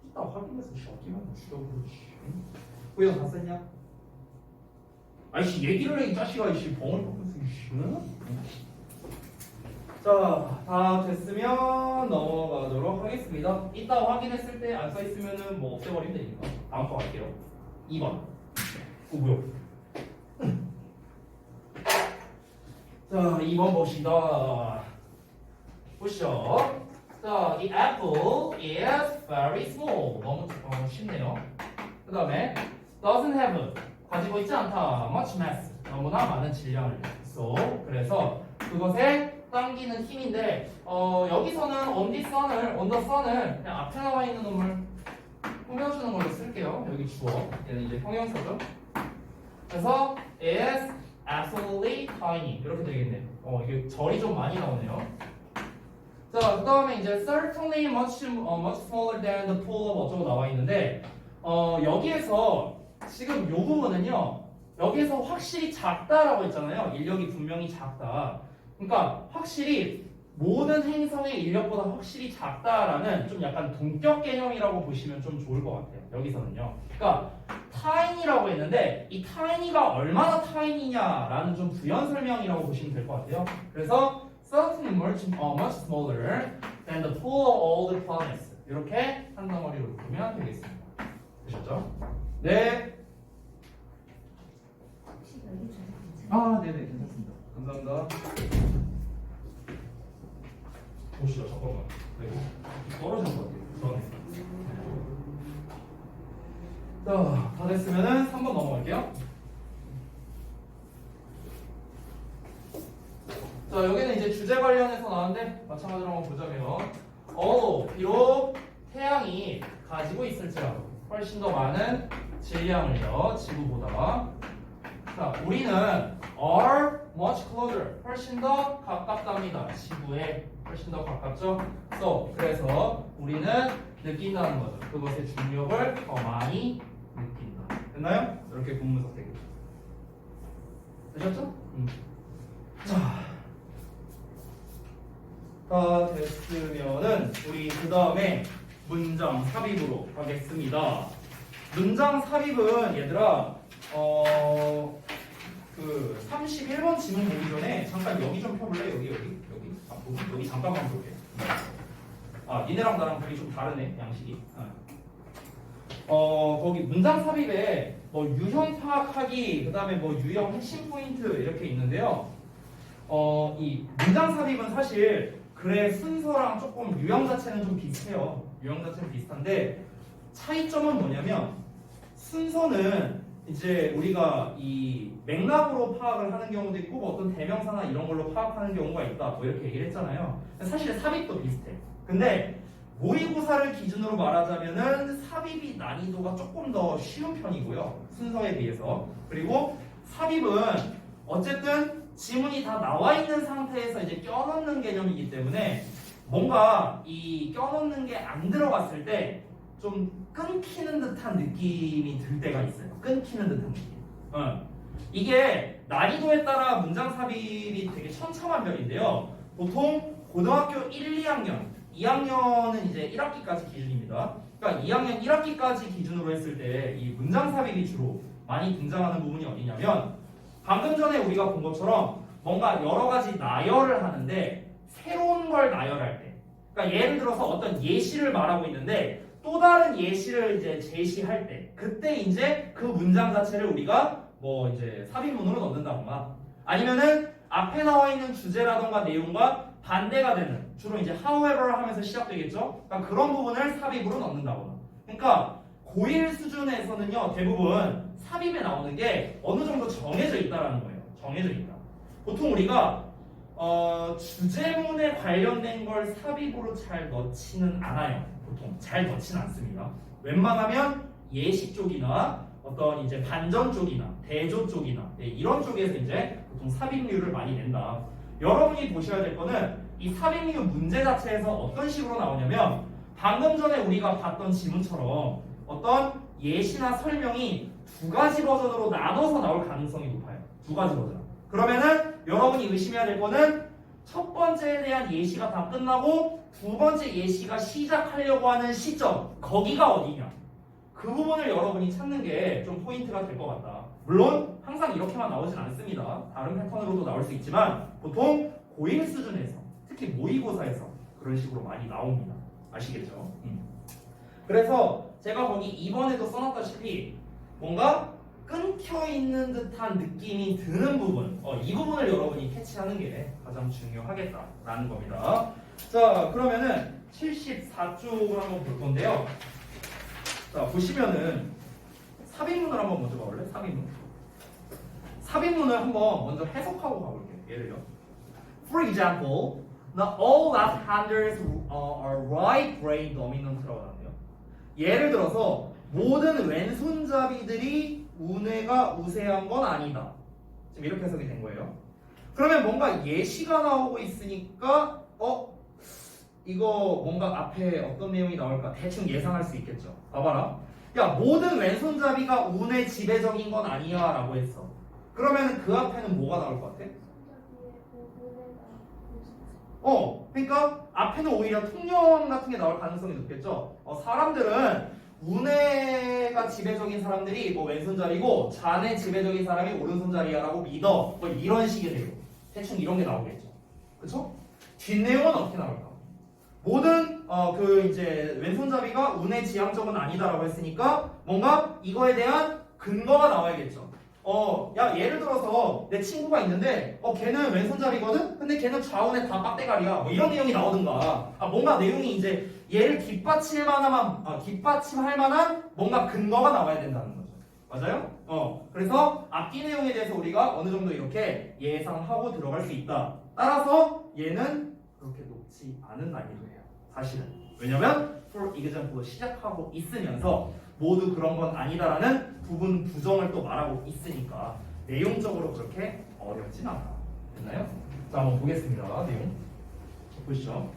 이따 확인해서 시험기만 죽여버리지. 구형 다 썼냐? 아이씨 얘기를 해 이 자식아. 이씨 벙을 꺾으면서 이씨. 응? 자, 다 됐으면 넘어가도록 하겠습니다. 이따 확인했을 때 안 써있으면은 뭐 없애버리면 되니까. 다음 거 갈게요. 2번. 뭐야? 자, 2번 봅시다. 보시죠. 자, the apple is very small. 너무 쉽네요. 그 다음에 doesn't have 가지고 있지 않다. much mass 너무나 많은 질량을. So 그래서 그것에 당기는 힘인데 여기서는 on the sun을 그냥 앞에 나와 있는 놈을 꾸며주는 걸로 쓸게요. 여기 주어. 얘는 이제 형용사죠. 그래서 is absolutely tiny 이렇게 되겠네. 이게 절이 좀 많이 나오네요. 자, 그 다음에 이제 certainly much smaller than the pool of 어쩌고 나와 있는데 여기에서 지금 요 부분은요. 여기에서 확실히 작다라고 했잖아요. 인력이 분명히 작다. 그러니까 확실히 모든 행성의 인력보다 확실히 작다라는 좀 약간 동격 개념이라고 보시면 좀 좋을 것 같아요. 여기서는요. 그러니까 tiny라고 했는데 이 tiny가 얼마나 tiny냐라는 좀 부연 설명이라고 보시면 될 것 같아요. 그래서 certainly much smaller than the pool of all the planets 이렇게 한 덩어리로 보면 되겠습니다. 되셨죠? 네. 혹시 여기 좀 괜찮아요? 네네 괜찮습니다. 감사합니다. 보시죠. 잠깐만. 네. 떨어진 것 같아요. 자, 다 됐으면은 3번 넘어갈게요. 자, 여기는 이제 주제 관련해서 나왔는데 마찬가지로 한번 보자면 비록 태양이 가지고 있을지라도 훨씬 더 많은 질량을요 지구보다. 자, 우리는 are much closer 훨씬 더 가깝답니다. 지구에 훨씬 더 가깝죠. 그래서 우리는 느낀다는 거죠. 그것의 중력을 더 많이 느낀다. 됐나요? 이렇게 구문분석 되겠죠. 되셨죠? 자, 다 됐으면은 우리 그 다음에 문장 삽입으로 가겠습니다. 문장 삽입은 얘들아 그 31번 지문 보기 전에 잠깐 여기 좀 펴볼래? 여기 잠깐만 볼게. 니네랑 나랑 글이 좀 다르네 양식이. 거기 문장 삽입에 뭐 유형 파악하기, 그 다음에 뭐 유형 핵심 포인트 이렇게 있는데요. 이 문장 삽입은 사실 글의 순서랑 조금 유형 자체는 좀 비슷해요. 유형 자체는 비슷한데 차이점은 뭐냐면 순서는 이제 우리가 이 맥락으로 파악을 하는 경우도 있고 뭐 어떤 대명사나 이런 걸로 파악하는 경우가 있다 뭐 이렇게 얘기를 했잖아요. 사실 삽입도 비슷해. 근데 모의고사를 기준으로 말하자면은 삽입이 난이도가 조금 더 쉬운 편이고요. 순서에 비해서. 그리고 삽입은 어쨌든 지문이 다 나와 있는 상태에서 이제 껴넣는 개념이기 때문에 뭔가 이 껴넣는 게 안 들어갔을 때 좀 끊기는 듯한 느낌이 들 때가 있어요. 끊기는 듯한 느낌. 이게 난이도에 따라 문장 삽입이 되게 천차만별인데요. 보통 고등학교 1, 2학년, 2학년은 이제 1학기까지 기준입니다. 그러니까 2학년 1학기까지 기준으로 했을 때 이 문장 삽입이 주로 많이 등장하는 부분이 어디냐면 방금 전에 우리가 본 것처럼 뭔가 여러 가지 나열을 하는데 새로운 걸 나열할 때, 그러니까 예를 들어서 어떤 예시를 말하고 있는데 또 다른 예시를 이제 제시할 때, 그때 이제 그 문장 자체를 우리가 뭐 이제 삽입문으로 넣는다거나 아니면은 앞에 나와 있는 주제라던가 내용과 반대가 되는, 주로 이제 however 하면서 시작되겠죠. 그러니까 그런 부분을 삽입으로 넣는다거나. 그러니까 고1 수준에서는요 대부분 삽입에 나오는 게 어느 정도 정해져 있다라는 거예요. 정해져 있다. 보통 우리가 주제문에 관련된 걸 삽입으로 잘 넣지는 않아요. 보통 잘 넣지는 않습니다. 웬만하면 예시 쪽이나 어떤 이제 반전 쪽이나 대조 쪽이나 이런 쪽에서 이제 보통 삽입류를 많이 낸다. 여러분이 보셔야 될 거는 이 삽입류 문제 자체에서 어떤 식으로 나오냐면 방금 전에 우리가 봤던 지문처럼 어떤 예시나 설명이 두 가지 버전으로 나눠서 나올 가능성이 높아요. 두 가지 버전. 그러면은 여러분이 의심해야 될 거는 첫 번째에 대한 예시가 다 끝나고 두 번째 예시가 시작하려고 하는 시점, 거기가 어디냐. 그 부분을 여러분이 찾는 게 좀 포인트가 될 것 같다. 물론 항상 이렇게만 나오진 않습니다. 다른 패턴으로도 나올 수 있지만 보통 고1 수준에서 특히 모의고사에서 그런 식으로 많이 나옵니다. 아시겠죠? 그래서 제가 거기 2번에도 써놨다시피 뭔가 끊겨 있는 듯한 느낌이 드는 부분, 이 부분을 여러분이 캐치하는 게 가장 중요하겠다라는 겁니다. 자, 그러면은 74쪽을 한번 볼 건데요. 자, 보시면은 삽입문을 한번 먼저 봐볼래? 삽입문. 삽입문을 한번 먼저 해석하고 가볼게요. 예를요. For example, not all left-handers are right-brain dominant라고 하는데요. 예를 들어서 모든 왼손잡이들이 우뇌가 우세한 건 아니다. 지금 이렇게 해석이 된 거예요. 그러면 뭔가 예시가 나오고 있으니까 이거 뭔가 앞에 어떤 내용이 나올까 대충 예상할 수 있겠죠. 봐봐라. 야, 모든 왼손잡이가 우뇌 지배적인 건 아니야 라고 했어. 그러면 그 앞에는 뭐가 나올 것 같아? 그러니까 앞에는 오히려 통념 같은 게 나올 가능성이 높겠죠. 사람들은 우뇌가 지배적인 사람들이 뭐 왼손잡이고 좌뇌 지배적인 사람이 오른손잡이야라고 믿어. 뭐 이런 식의 내용. 대충 이런 게 나오겠죠. 그렇죠? 뒷내용은 어떻게 나올까? 모든 그 이제 왼손잡이가 우뇌 지향적은 아니다라고 했으니까 뭔가 이거에 대한 근거가 나와야겠죠. 야, 예를 들어서 내 친구가 있는데 걔는 왼손잡이거든? 근데 걔는 좌우뇌 다 빡대가리야. 뭐 이런 내용이 나오든가. 뭔가 내용이 이제 얘를 뒷받침할 만한 뭔가 근거가 나와야 된다는 거죠. 맞아요? 그래서 앞뒤 내용에 대해서 우리가 어느 정도 이렇게 예상하고 들어갈 수 있다. 따라서 얘는 그렇게 높지 않은 난이도예요. 사실은. 왜냐면 for example로 시작하고 있으면서 모두 그런 건 아니다라는 부분 부정을 또 말하고 있으니까 내용적으로 그렇게 어렵진 않아. 됐나요? 자, 한번 보겠습니다. 내용 보시죠.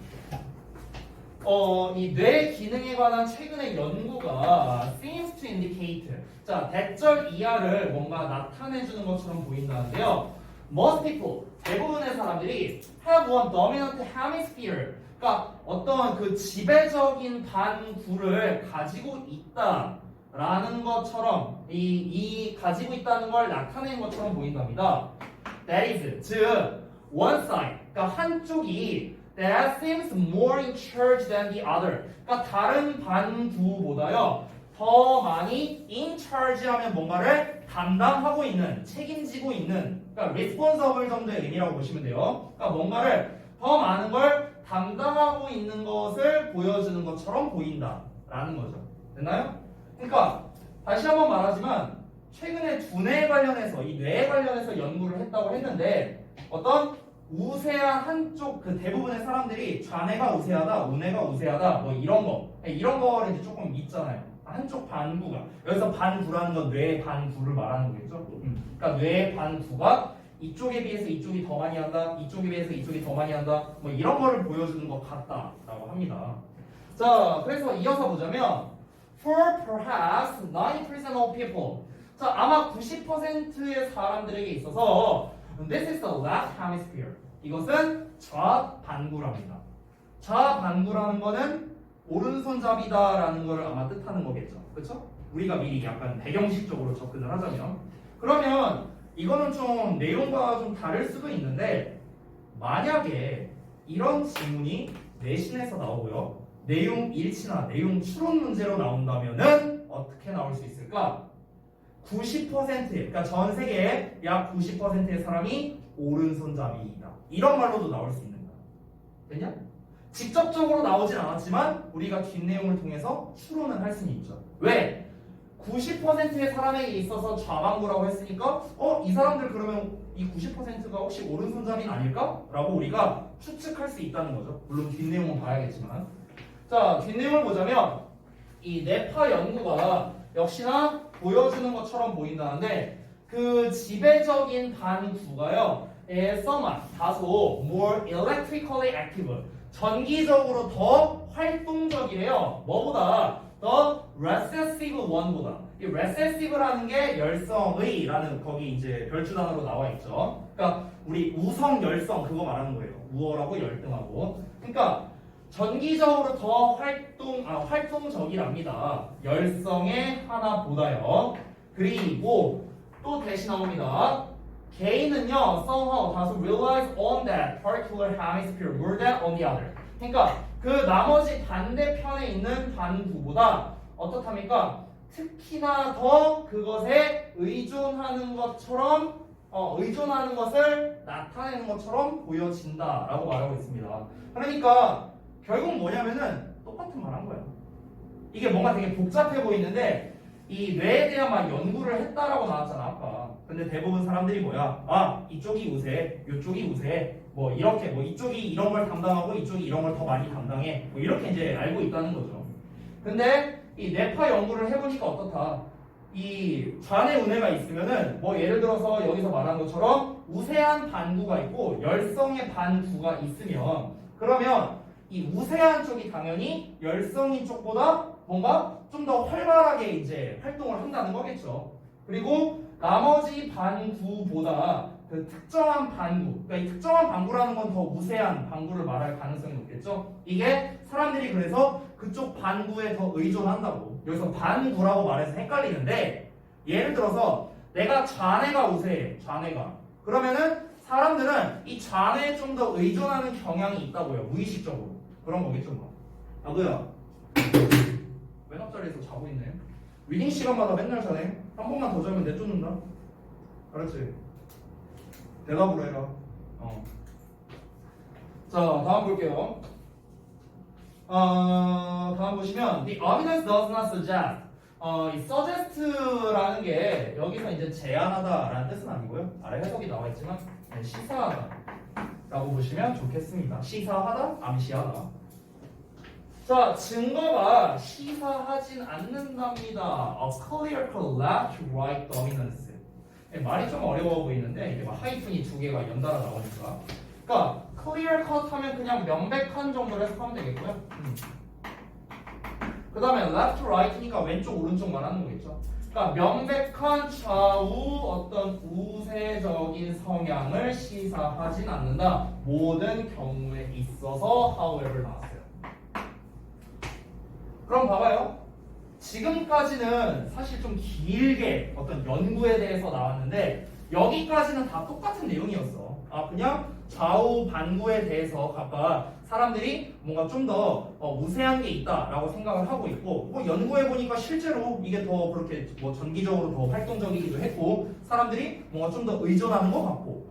이 뇌 기능에 관한 최근의 연구가 seems to indicate, 자, 대절 이하를 뭔가 나타내주는 것처럼 보인다는데요. Most people, 대부분의 사람들이 have one dominant hemisphere, 그러니까 어떤 그 지배적인 반구를 가지고 있다라는 것처럼 이 가지고 있다는 걸 나타낸 것처럼 보인답니다. That is, 즉 one side, 그러니까 한쪽이 that seems more in charge than the other, 그러니까 다른 반구보다요 더 많이 in charge 하면 뭔가를 담당하고 있는, 책임지고 있는, 그러니까 responsible 정도의 의미라고 보시면 돼요. 그러니까 뭔가를 더 많은 걸 담당하고 있는 것을 보여주는 것처럼 보인다라는 거죠. 됐나요? 그러니까 다시 한번 말하지만 최근에 두뇌에 관련해서 이 뇌에 관련해서 연구를 했다고 했는데 어떤 우세한 한쪽 그 대부분의 사람들이 좌뇌가 우세하다, 우뇌가 우세하다 뭐 이런 거를 이제 조금 있잖아요. 한쪽 반구가 여기서 반구라는 건 뇌의 반구를 말하는 거겠죠. 그러니까 뇌의 반구가 이쪽에 비해서 이쪽이 더 많이 한다, 이쪽에 비해서 이쪽이 더 많이 한다, 뭐 이런 거를 보여주는 것 같다라고 합니다. 자, 그래서 이어서 보자면 for perhaps 90% of people. 자, 아마 90%의 사람들에게 있어서 this is the left hemisphere. 이것은 좌반구랍니다. 좌반구라는 거는 오른손잡이다라는 걸 아마 뜻하는 거겠죠. 그렇죠? 우리가 미리 약간 배경식적으로 접근을 하자면 그러면 이거는 좀 내용과 좀 다를 수도 있는데 만약에 이런 지문이 내신에서 나오고요. 내용 일치나 내용 추론 문제로 나온다면은 어떻게 나올 수 있을까? 90%, 그러니까 전 세계의 약 90%의 사람이 오른손잡이이다. 이런 말로도 나올 수 있는 거야. 됐냐? 직접적으로 나오진 않았지만 우리가 뒷내용을 통해서 추론은 할 수는 있죠. 왜? 90%의 사람에게 있어서 좌반구라고 했으니까 이 사람들 그러면 이 90%가 혹시 오른손잡이는 아닐까? 라고 우리가 추측할 수 있다는 거죠. 물론 뒷내용은 봐야겠지만 자, 뒷내용을 보자면 이 뇌파 연구가 역시나 보여주는 것처럼 보인다는데 그 지배적인 반구가요 다소 more electrically active 전기적으로 더 활동적이래요. 뭐보다? the recessive one보다. 이 recessive라는 게 열성의라는 거기 이제 별주 단어로 나와 있죠. 그러니까 우리 우성 열성 그거 말하는 거예요. 우월하고 열등하고. 그러니까 전기적으로 더 활동적이랍니다. 열성의 하나보다요. 그리고 또 대신 나옵니다. 개인은요, somehow 다소 realize on that particular hemisphere more than on the other. 그러니까 그 나머지 반대편에 있는 반구보다 어떻답니까? 특히나 더 그것에 의존하는 것처럼 의존하는 것을 나타내는 것처럼 보여진다라고 말하고 있습니다. 그러니까 결국 뭐냐면은 똑같은 말 한 거야. 이게 뭔가 되게 복잡해 보이는데 이 뇌에 대한 막 연구를 했다라고 나왔잖아 아까. 근데 대부분 사람들이 뭐야? 아 이쪽이 우세, 이쪽이 우세, 뭐 이렇게 뭐 이쪽이 이런 걸 담당하고 이쪽이 이런 걸 더 많이 담당해. 뭐 이렇게 이제 알고 있다는 거죠. 근데 이 뇌파 연구를 해보니까 어떻다? 이 좌뇌 우뇌가 있으면은 뭐 예를 들어서 여기서 말한 것처럼 우세한 반구가 있고 열성의 반구가 있으면 그러면 이 우세한 쪽이 당연히 열성인 쪽보다 뭔가 좀 더 활발하게 이제 활동을 한다는 거겠죠. 그리고 나머지 반구보다 그 특정한 반구, 그러니까 이 특정한 반구라는 건 더 우세한 반구를 말할 가능성이 높겠죠. 이게 사람들이 그래서 그쪽 반구에 더 의존한다고. 여기서 반구라고 말해서 헷갈리는데 예를 들어서 내가 좌뇌가 우세해, 좌뇌가. 그러면은 사람들은 이 좌뇌에 좀 더 의존하는 경향이 있다고요. 무의식적으로. 그런 거겠죠 뭐. 아구야 맨 앞자리에서 자고 있네. 리딩 시간마다 맨날 자네. 한 번만 더 자면 내쫓는다. 알았지? 대답으로 해라. 자 다음 볼게요. 다음 보시면 The evidence does not suggest 이 suggest라는 게 여기서 이제 제안하다라는 뜻은 아니고요. 아래 해석이 나와 있지만 시사하다 라고 보시면 좋겠습니다. 시사하다, 암시하다. 자, 증거가 시사하진 않는답니다. A clear cut left-right dominance. 말이 좀 어려워 보이는데 이게 막 하이픈이 두 개가 연달아 나오니까. 그러니까 clear cut 하면 그냥 명백한 정도로 해석하면 되겠고요. 그 다음에 left, right니까 왼쪽, 오른쪽 말하는 거겠죠. 그러니까 명백한 좌우 어떤 우세적인 성향을 시사하진 않는다. 모든 경우에 있어서 however 나왔어요. 그럼 봐봐요. 지금까지는 사실 좀 길게 어떤 연구에 대해서 나왔는데 여기까지는 다 똑같은 내용이었어. 아 그냥 좌우 반구에 대해서 각각 사람들이 뭔가 좀 더 우세한 게 있다라고 생각을 하고 있고 뭐 연구해 보니까 실제로 이게 더 그렇게 뭐 전기적으로 더 활동적이기도 했고 사람들이 뭔가 좀 더 의존하는 것 같고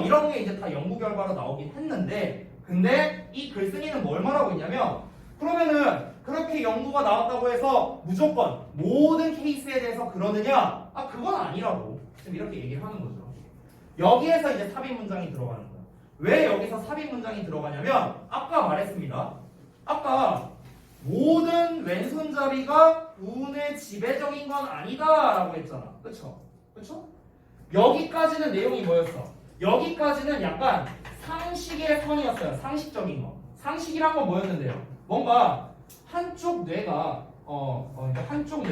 이런 게 이제 다 연구 결과로 나오긴 했는데 근데 이 글쓴이는 뭘 말하고 있냐면 그러면은 그렇게 연구가 나왔다고 해서 무조건 모든 케이스에 대해서 그러느냐? 그건 아니라고 지금 이렇게 얘기를 하는 거죠. 여기에서 이제 삽입 문장이 들어가는 거야. 왜 여기서 삽입 문장이 들어가냐면 아까 말했습니다. 아까 모든 왼손잡이가 운의 지배적인 건 아니다라고 했잖아. 그쵸? 그쵸? 여기까지는 내용이 뭐였어? 여기까지는 약간 상식의 선이었어요. 상식적인 거. 상식이란 건 뭐였는데요? 뭔가 한쪽 뇌가 그러니까 한쪽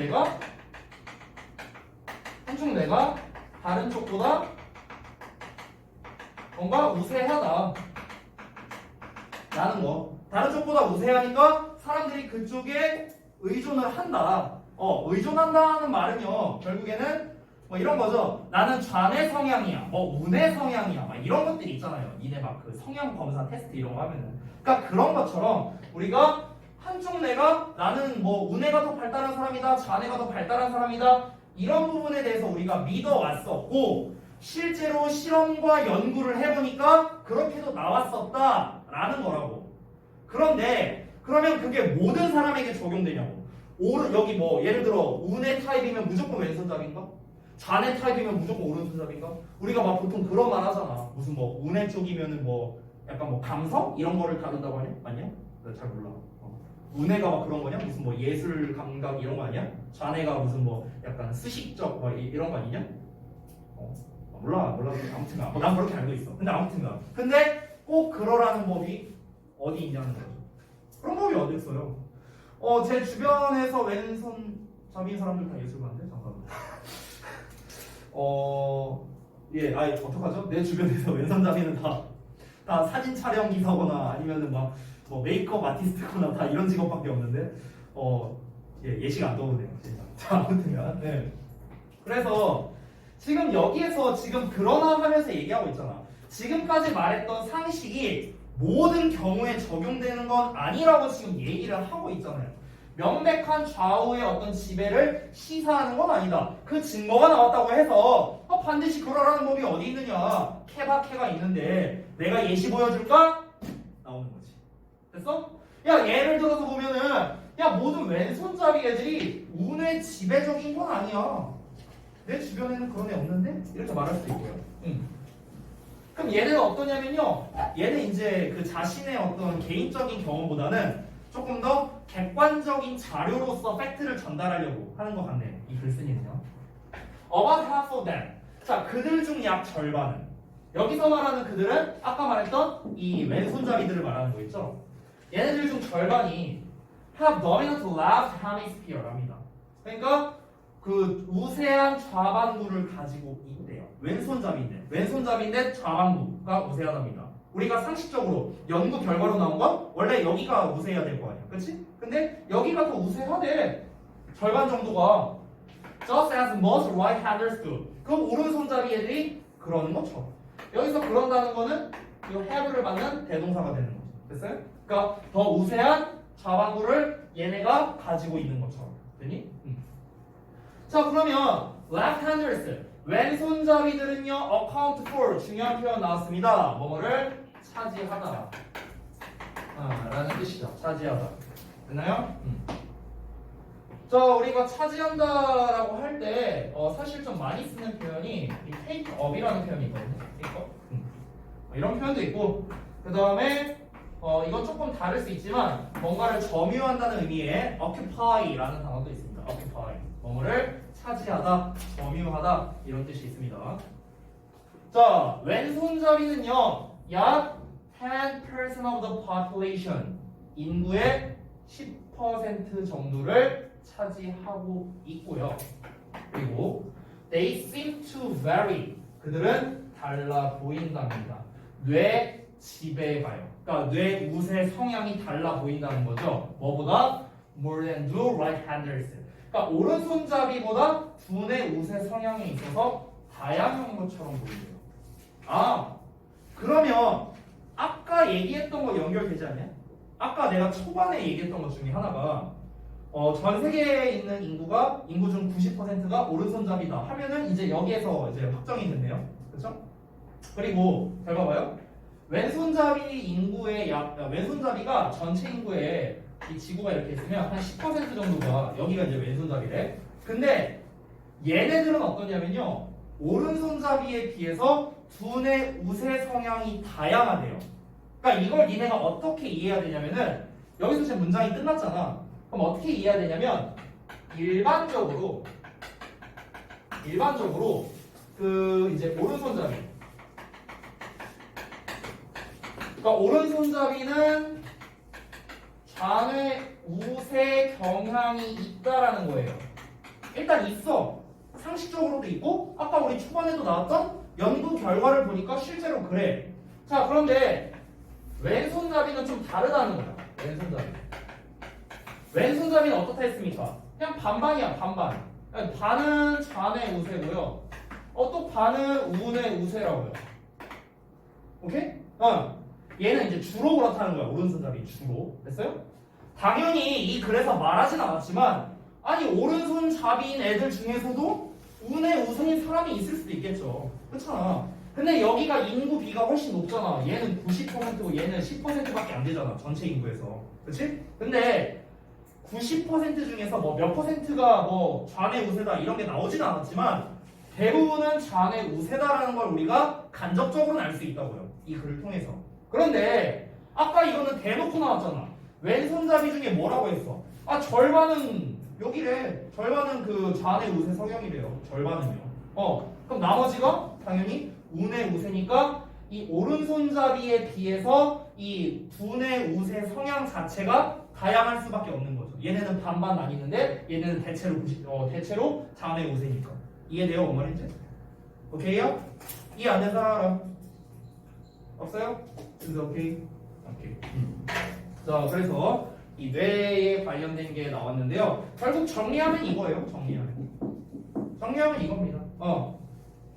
뇌가 다른 쪽보다 뭔가 우세하다 라는 거. 다른 쪽보다 우세하니까 사람들이 그쪽에 의존을 한다. 의존한다는 말은요 결국에는 뭐 이런 거죠. 나는 좌뇌 성향이야, 뭐 우뇌 성향이야, 막 이런 것들이 있잖아요. 니네 막 그 성향 검사 테스트 이런 거 하면은. 그러니까 그런 것처럼 우리가 한쪽 뇌가 나는 뭐 우뇌가 더 발달한 사람이다, 좌뇌가 더 발달한 사람이다 이런 부분에 대해서 우리가 믿어왔었고 실제로 실험과 연구를 해보니까 그렇게도 나왔었다라는 거라고. 그런데 그러면 그게 모든 사람에게 적용되냐고. 여기 뭐 예를 들어 우뇌 타입이면 무조건 왼손잡이인가? 좌뇌 타입이면 무조건 오른손잡이인가? 우리가 막 보통 그런 말 하잖아. 무슨 뭐 우뇌 쪽이면은 뭐 약간 뭐 감성 이런 거를 다룬다고 하냐? 맞냐? 나 잘 몰라. 우뇌가 막 그런 거냐? 무슨 뭐 예술 감각 이런 거 아니야? 좌뇌가 무슨 뭐 약간 수식적 뭐 이런 거 아니냐? 몰라. 아무튼가. 난 그렇게 알고 있어. 근데 아무튼가. 근데 꼭 그러라는 법이 어디 있냐는 거죠. 그런 법이 어디 있어요? 제 주변에서 왼손잡이인 사람들 다 예술가인데 잠깐만. 어떡하죠? 내 주변에서 왼손잡이는 다 사진 촬영 기사거나 아니면은 막 뭐 메이크업 아티스트거나 다 이런 직업밖에 없는데 예시가 안 떠오르네요. 자, 아무튼간. 네. 그래서 지금 여기에서 지금 그러나 하면서 얘기하고 있잖아. 지금까지 말했던 상식이 모든 경우에 적용되는 건 아니라고 지금 얘기를 하고 있잖아요. 명백한 좌우의 어떤 지배를 시사하는 건 아니다. 그 증거가 나왔다고 해서 반드시 그러라는 법이 어디 있느냐. 케바케가 있는데 내가 예시 보여줄까? 나오는 거지. 됐어? 야 예를 들어서 보면은 야 모든 왼손잡이 애들이 운의 지배적인 건 아니야. 내 주변에는 그런 애 없는데? 이렇게 말할 수도 있고요. 그럼 얘는 어떠냐면요. 얘는 이제 그 자신의 어떤 개인적인 경험보다는 조금 더 객관적인 자료로서 팩트를 전달하려고 하는 것 같네요. 이 글쓴이는요. About half of them. 자, 그들 중 약 절반은. 여기서 말하는 그들은 아까 말했던 이 왼손잡이들을 말하는 거 있죠. 얘네들 중 절반이 have dominant left hemisphere랍니다. 그러니까 그 우세한 좌반구를 가지고 있대요. 왼손잡이인데 좌반구가 우세하답니다. 우리가 상식적으로 연구 결과로 나온 건 원래 여기가 우세해야 될 거 아니야. 그렇지? 근데 여기가 더 우세하대. 절반 정도가. Just as most right-handers do. 그럼 오른손잡이 애들이 그러는 것처럼. 여기서 그런다는 거는 이 have를 받는 대동사가 되는 거죠. 됐어요? 그러니까 더 우세한 좌반구를 얘네가 가지고 있는 것처럼. 되니? 자 그러면 left-handers 왼손잡이들은요 account for 중요한 표현 나왔습니다. 뭐뭐를 차지하다 라는 뜻이죠. 차지하다. 됐나요? 자 우리가 차지한다라고 할 때 사실 좀 많이 쓰는 표현이 이 take up이라는 표현이 있거든요. take up. 이런 표현도 있고 그 다음에 이건 조금 다를 수 있지만 뭔가를 점유한다는 의미의 occupy라는 단어도 있습니다. occupy 뭐뭐를 차지하다, 점유하다 이런 뜻이 있습니다. 자, 왼손잡이는요 약 10% of the population 인구의 10% 정도를 차지하고 있고요. 그리고 they seem to vary 그들은 달라 보인답니다. 뇌 지배가요. 그러니까 뇌 우세 성향이 달라 보인다는 거죠. 뭐보다? More than do right-handers. 그러니까 오른손잡이보다 두뇌 우세 성향에 있어서 다양한 것처럼 보이네요. 아, 그러면 아까 얘기했던 거 연결되지 않냐? 아까 내가 초반에 얘기했던 것 중에 하나가 전 세계에 있는 인구 중 90%가 오른손잡이다 하면은 이제 여기에서 이제 확정이 됐네요. 그렇죠? 그리고 잘 봐봐요. 왼손잡이가 전체 인구의 이 지구가 이렇게 있으면 한 10% 정도가 여기가 이제 왼손잡이래. 근데 얘네들은 어떠냐면요. 오른손잡이에 비해서 두뇌 우세 성향이 다양하대요. 그러니까 이걸 니네가 어떻게 이해해야 되냐면은 여기서 지금 문장이 끝났잖아. 그럼 어떻게 이해해야 되냐면 일반적으로 그 이제 오른손잡이. 그러니까 오른손잡이는 좌뇌 우세 경향이 있다라는 거예요. 일단 있어. 상식적으로도 있고 아까 우리 초반에도 나왔던 연구 결과를 보니까 실제로 그래. 자, 그런데 왼손잡이는 좀 다르다는 거야. 왼손잡이는 어떻다 했습니까? 그냥 반반이야, 반반. 반은 좌뇌 우세고요. 또 반은 우뇌 우세라고요. 오케이? 얘는 이제 주로 그렇다는 거야. 오른손잡이 주로. 됐어요? 당연히 이 글에서 말하진 않았지만 아니 오른손잡이인 애들 중에서도 우뇌 우세인 사람이 있을 수도 있겠죠. 그렇잖아. 근데 여기가 인구 비가 훨씬 높잖아. 얘는 90%고 얘는 10%밖에 안 되잖아. 전체 인구에서. 그렇지? 근데 90% 중에서 뭐 몇 퍼센트가 뭐 좌뇌 우세다 이런 게 나오진 않았지만 대부분은 좌뇌 우세다라는 걸 우리가 간접적으로는 알 수 있다고요. 이 글을 통해서. 그런데 아까 이거는 대놓고 나왔잖아. 왼손잡이 중에 뭐라고 했어? 절반은 여기래. 절반은 그 좌뇌 우세 성향이래요. 절반은요. 그럼 나머지가 당연히 우뇌 우세니까 이 오른손잡이에 비해서 이 두뇌 우세 성향 자체가 다양할 수밖에 없는 거죠. 얘네는 반반 나뉘는데 얘네는 대체로 좌뇌 우세니까. 이해돼요? 뭔 말인지? 오케이요? 이해 안 된 사람 없어요? is 오케이? 오케이. 자, 그래서 이 뇌에 관련된 게 나왔는데요. 결국 정리하면 이거예요. 정리하면 이겁니다.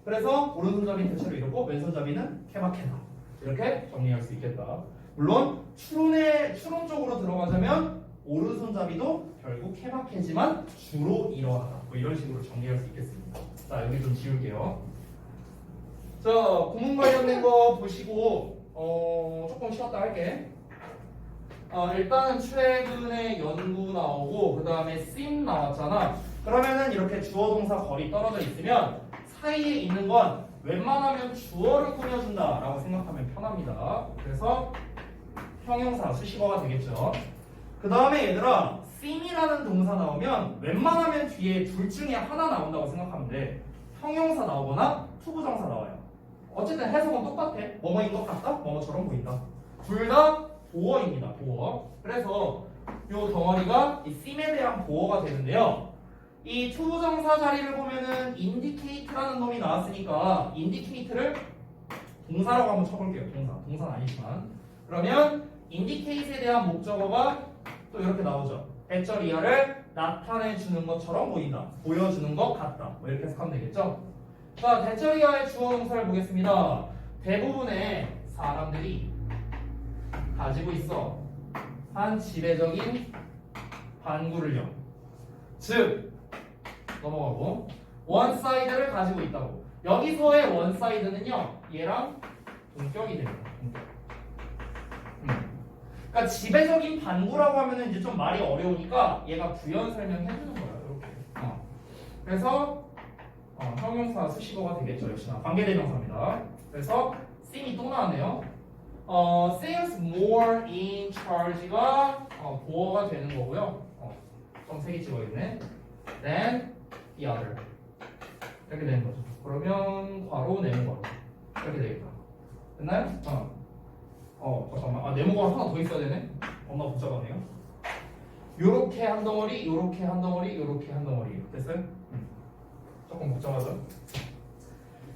그래서 오른손잡이는 대체로 이렇고 왼손잡이는 케바케다. 이렇게 정리할 수 있겠다. 물론 추론적으로 들어가자면 오른손잡이도 결국 케바케지만 주로 이러하다. 뭐 이런 식으로 정리할 수 있겠습니다. 자, 여기 좀 지울게요. 자, 구문 관련된 거 보시고 조금 쉬었다 할게. 일단은 최근에 연구 나오고 그 다음에 씬 나왔잖아. 그러면은 이렇게 주어 동사 거리 떨어져 있으면 사이에 있는 건 웬만하면 주어를 꾸며준다 라고 생각하면 편합니다. 그래서 형용사 수식어가 되겠죠. 그 다음에 얘들아 씬이라는 동사 나오면 웬만하면 뒤에 둘 중에 하나 나온다고 생각하면 돼. 형용사 나오거나 투부정사 나와요. 어쨌든 해석은 똑같아. 뭐뭐인 것 같다? 뭐뭐처럼 보인다. 둘 다 보어입니다. 보어. 그래서 이 덩어리가 이 씬에 대한 보어가 되는데요. 이 투부정사 자리를 보면은 indicate라는 놈이 나왔으니까 indicate를 동사라고 한번 쳐볼게요. 동사는 아니지만. 그러면 indicate에 대한 목적어가 또 이렇게 나오죠. 대절이하를 나타내주는 것처럼 보인다. 보여주는 것 같다. 뭐 이렇게 해석하면 되겠죠. 자, 대절이하의 주어 동사를 보겠습니다. 대부분의 사람들이 가지고 있어 한 지배적인 반구를요. 즉 넘어가고 원사이드를 가지고 있다고. 여기서의 원사이드는요 얘랑 동격이 됩니다. 그러니까 지배적인 반구라고 하면은 이제 좀 말이 어려우니까 얘가 부연 설명해주는 거예요. 이렇게. 그래서 형용사 수식어가 되겠죠. 역시나 관계대명사입니다. 그래서 씬이 또 나왔네요. seems more in charge가 보어가 되는 거고요. 좀 색이 찍어있네. Then the other 이렇게 되는 거죠. 그러면 괄호 네모 괄호 이렇게 되겠다. 됐나요? 잠깐만. 네모 괄호 하나 더 있어야 되네. 겁나 복잡하네요. 요렇게 한 덩어리, 요렇게 한 덩어리, 요렇게 한 덩어리. 됐어요? 조금 복잡하죠?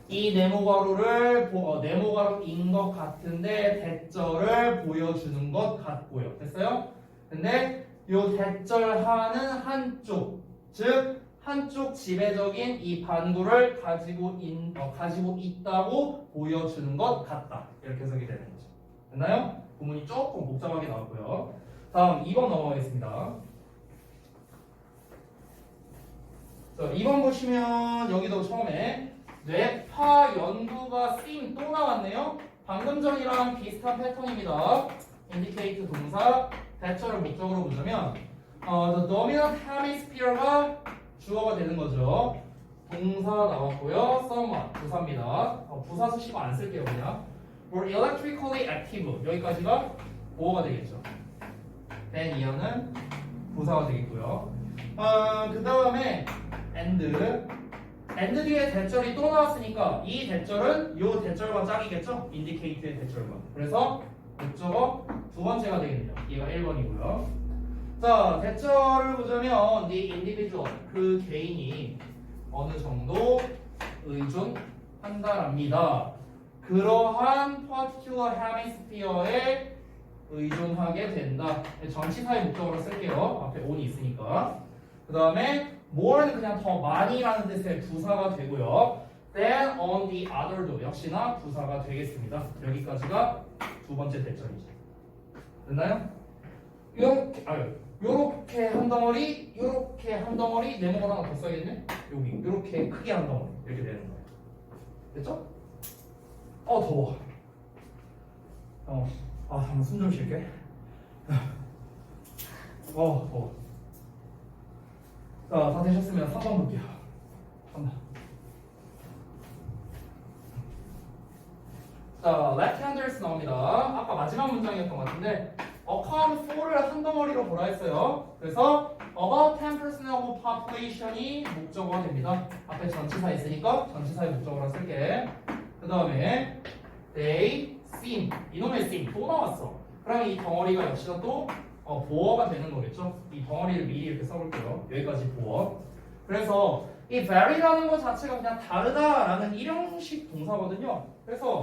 이 네모가루를 네모가루인 것 같은데 대절을 보여주는 것 같고요. 됐어요? 근데 요 대절하는 한쪽, 즉 한쪽 지배적인 이 반구를 가지고 있다고 보여주는 것 같다. 이렇게 해석이 되는 거죠. 됐나요? 구문이 조금 복잡하게 나왔고요. 다음 2번 넘어가겠습니다. 자, 2번 보시면 여기도 처음에 뇌파 연구가 쓰임 또 나왔네요. 방금 전이랑 비슷한 패턴입니다. indicate 동사, 대처를 목적으로 보자면 the dominant hemisphere가 주어가 되는 거죠. 동사 나왔고요. someone 부사입니다. 부사 쓰시고 안 쓸게요 그냥. or electrically active 여기까지가 보어가 되겠죠. then 이하는 부사가 되겠고요. 그 다음에 and 뒤에 대절이 또 나왔으니까 이 대절은 요 대절과 짝이겠죠? indicate의 대절과. 그래서 목적어 두 번째가 되겠네요. 얘가 1번이고요. 자, 대절을 보자면 the individual 그 개인이 어느 정도 의존한다랍니다. 그러한 particular hemisphere에 의존하게 된다. 전치사의 목적으로 쓸게요. 앞에 on이 있으니까. 그 다음에 more는 그냥 더 많이라는 뜻의 부사가 되고요. then on the other도 역시나 부사가 되겠습니다. 여기까지가 두 번째 대절이죠. 됐나요? 요렇게 한 덩어리, 요렇게 한 덩어리, 네모를 하나 더 써야겠네? 여기, 요렇게 크게 한 덩어리. 이렇게 되는 거예요. 됐죠? 더워. 잠깐 숨 좀 쉴게. 더워. 자, 다 되셨으면 3번 볼게요. 3번. 자, left-handers 나옵니다. 아까 마지막 문장이었던 것 같은데 account for를 한 덩어리로 보라 했어요. 그래서 about 10% of population이 목적어가 됩니다. 앞에 전치사 있으니까 전치사의 목적어로 쓸게. 그 다음에 they seem 이놈의 seem 또 나왔어. 그럼 이 덩어리가 역시나 또 보어가 되는 거겠죠. 이 덩어리를 미리 이렇게 써볼게요. 여기까지 보어. 그래서 이 vary라는 것 자체가 그냥 다르다라는 일형식 동사거든요. 그래서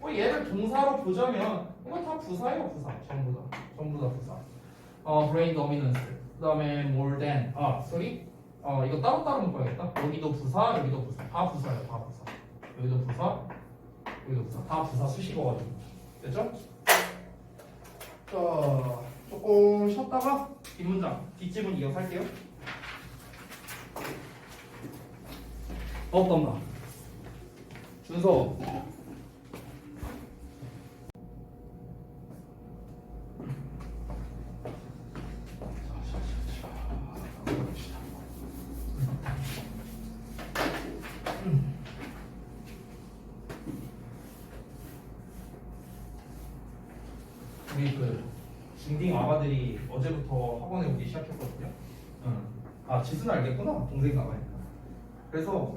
얘를 동사로 보자면 이거 다 부사예요. 부사 전부 다 부사. brain dominance 그 다음에 more than 이거 따로따로 묶어야겠다. 여기도 부사 여기도 부사 다 부사예요. 다 부사. 여기도 부사 여기도 부사 다 부사 수식어가지고 됐죠? 자 조금 쉬었다가 뒷문장 뒷집은 이어서 할게요. 없나 준서 우리 중딩 아가들이 어제부터 학원에 오기 시작했거든요. 지수는 알겠구나. 동생이 나가니까. 그래서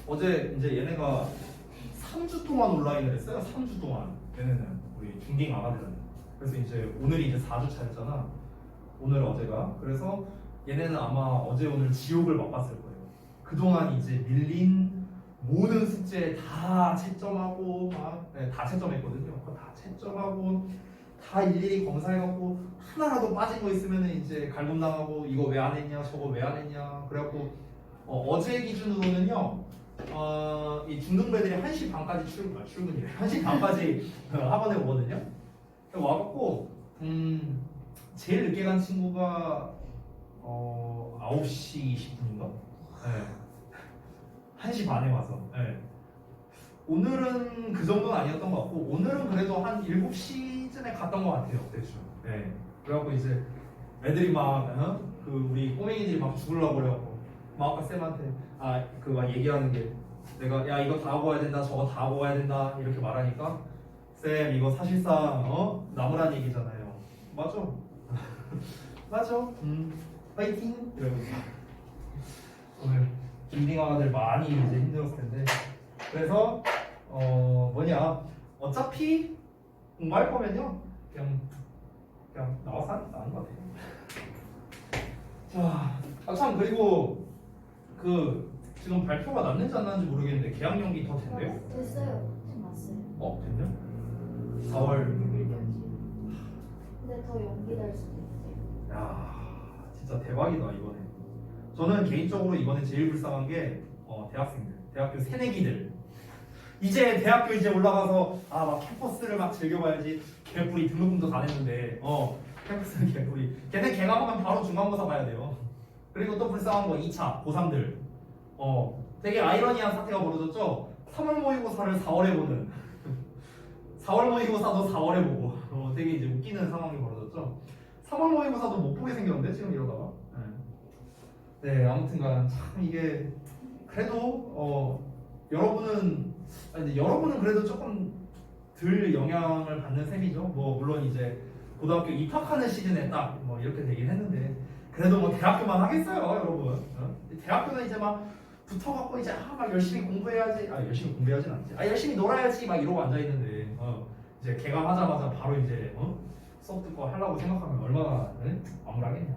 어제 이제 얘네가 3주 동안 온라인을 했어요. 3주 동안. 얘네는 우리 중딩 아가들은. 그래서 이제 오늘이 이제 4주 차였잖아. 오늘 어제가. 그래서 얘네는 아마 어제 오늘 지옥을 맛봤을 거예요. 그동안 이제 밀린 모든 숙제 다 채점하고 다 채점했거든요. 그거 다 채점하고 다 일일이 검사해갖고 하나라도 빠진 거 있으면 이제 갈굼당하고 이거 왜 안 했냐 저거 왜 안 했냐 그래갖고 어제 기준으로는요 이 중등배들이 1시 반까지 출근이래 1시 반까지 학원에 오거든요. 와갖고 제일 늦게 간 친구가 9시 20분인가? 네. 1시 반에 와서 네. 오늘은 그 정도는 아니었던 것 같고 오늘은 그래도 한 7시쯤에 갔던 것 같아요 대충. 네. 그래갖고 이제 애들이 막 우리 꼬맹이들이 막 죽으려고 그래갖고 막 아까 쌤한테 막 얘기하는 게 내가 야 이거 다 하고 와야 된다 저거 다 하고 와야 된다 이렇게 말하니까 쌤 이거 사실상 나무란 얘기잖아요. 맞아. 맞아. 파이팅 이러면서 오늘 중딩아가들 많이 이제 힘들었을 텐데 그래서 어차피 공부할 거면요 그냥 나와서 하는 것 같아요. 참 그리고 지금 발표가 났는지 안 났는지 모르겠는데 계약 연기 더 된대요? 됐어요. 지금 왔어요. 됐냐? 4월 6일까지. 근데 더 연기될 수도 있어요. 야 진짜 대박이다 이번에. 저는 개인적으로 이번에 제일 불쌍한 게 대학생들, 대학교 새내기들. 이제 대학교 이제 올라가서 막 캠퍼스를 막 즐겨봐야지. 개뿔이 등록금도 다 냈는데 캠퍼스는 개뿔이. 걔네 개강하면 바로 중간고사 봐야 돼요. 그리고 또 불쌍한 거 2차 고3들. 되게 아이러니한 사태가 벌어졌죠. 3월 모의고사를 4월에 보는. 4월 모의고사도 4월에 보고. 되게 이제 웃기는 상황이 벌어졌죠. 3월 모의고사도 못 보게 생겼는데 지금 이러다가. 네, 아무튼간 참 이게 그래도 여러분은 그래도 조금 덜 영향을 받는 셈이죠. 뭐 물론 이제 고등학교 입학하는 시즌에 딱 뭐 이렇게 되긴 했는데 그래도 뭐 대학교만 하겠어요, 여러분. 대학교는 이제 막 붙어갖고 이제 막 열심히 공부해야지. 열심히 공부하진 않지. 열심히 놀아야지 막 이러고 앉아 있는데 이제 개강하자마자 바로 이제 수업 듣고 하려고 생각하면 얼마나 암울하겠냐.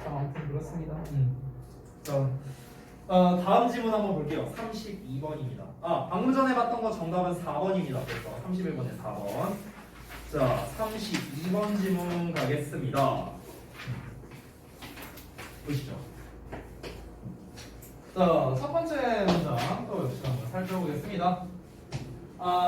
아무튼 그렇습니다. 자, 다음 질문 한번 볼게요. 32번입니다. 방금 전에 봤던 거 정답은 4번입니다. 그래서 31번에 4번. 자, 32번 질문 가겠습니다. 보시죠. 자, 첫 번째 문장 또 역시 한번 살펴보겠습니다.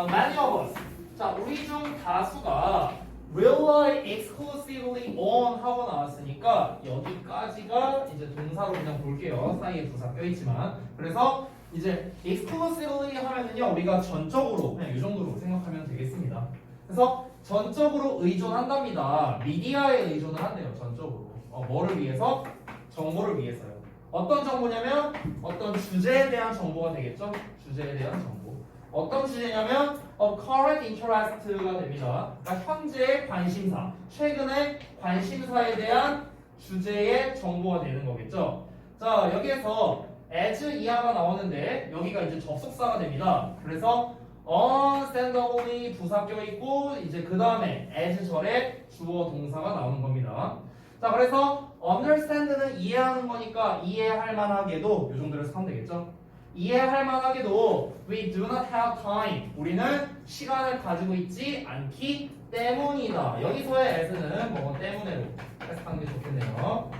Many of us. 자, 우리 중 다수가 rely exclusively on 하고 나왔으니까 여기까지가 이제 동사로 그냥 볼게요. 사이에 부사 껴있지만. 그래서 이제 exclusively 하면은요 우리가 전적으로 그냥 이 정도로 생각하면 되겠습니다. 그래서 전적으로 의존한답니다. 미디어에 의존을 한대요. 전적으로. 뭐를 위해서? 정보를 위해서요. 어떤 정보냐면 어떤 주제에 대한 정보가 되겠죠. 주제에 대한 정보. 어떤 주제냐면 current interest가 됩니다. 그러니까 현재의 관심사, 최근의 관심사에 대한 주제의 정보가 되는 거겠죠. 자, 여기에서 as 이하가 나오는데 여기가 이제 접속사가 됩니다. 그래서 understandably 부사 껴있고 이제 그 다음에 as 절에 주어 동사가 나오는 겁니다. 자, 그래서 understand는 이해하는 거니까 이해할 만하게도 이 정도로 하면 되겠죠. 이해할 만하게도 we do not have time. 우리는 시간을 가지고 있지 않기 때문이다. 여기서의 as는 뭐 때문에로 해석하는 게 좋겠네요.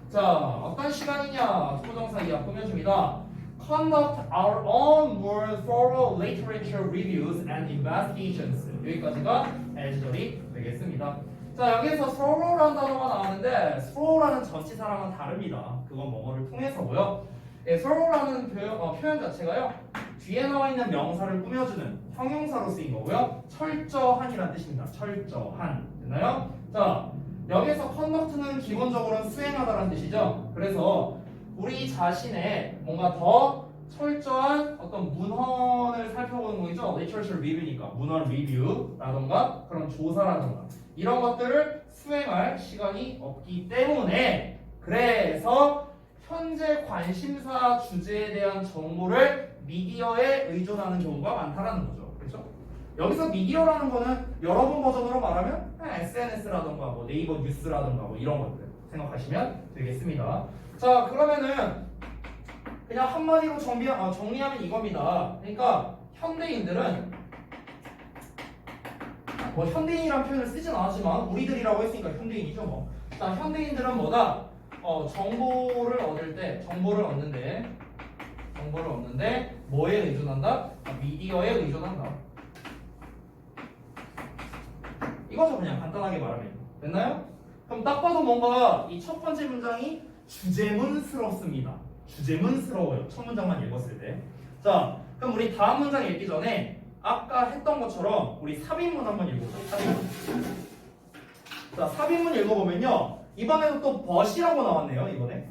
자, 어떤 시간이냐? 투부정사 이하 꾸며줍니다. Conduct our own more thorough literature reviews and investigations. 여기까지가 as절이 되겠습니다. 자, 여기에서 thorough라는 단어가 나왔는데 thorough라는 전치사랑은 다릅니다. 그건 뭐뭐를 통해서고요. thorough라는 표현 자체가요 뒤에 나와 있는 명사를 꾸며주는 형용사로 쓰인 거고요. 철저한이라는 뜻입니다. 철저한. 됐나요? 자, 여기서 conduct는 기본적으로는 수행하다라는 뜻이죠. 그래서 우리 자신의 뭔가 더 철저한 어떤 문헌을 살펴보는 거죠. literature review니까 문헌 리뷰라던가 그런 조사라던가 이런 것들을 수행할 시간이 없기 때문에 그래서 현재 관심사 주제에 대한 정보를 미디어에 의존하는 경우가 많다라는 거죠. 그렇죠? 여기서 미디어라는 거는 여러분 버전으로 말하면 SNS라던가 뭐 네이버 뉴스라던가 뭐 이런 것들 생각하시면 되겠습니다. 자, 그러면은 그냥 한마디로 정리하면 이겁니다. 그러니까 현대인들은 뭐 현대인이란 표현을 쓰진 않았지만 우리들이라고 했으니까 현대인이죠 뭐. 자, 현대인들은 뭐다? 정보를 얻는데 뭐에 의존한다? 미디어에 의존한다. 이거죠 그냥 간단하게 말하면. 됐나요? 그럼 딱 봐도 뭔가 이 첫 번째 문장이 주제문스럽습니다. 주제문스러워요. 첫 문장만 읽었을 때. 자, 그럼 우리 다음 문장 읽기 전에 아까 했던 것처럼 우리 삽입문 한번 읽어보죠. 삽입문. 자, 삽입문 읽어보면요. 이번에도 또 but이라고 나왔네요. 이번에.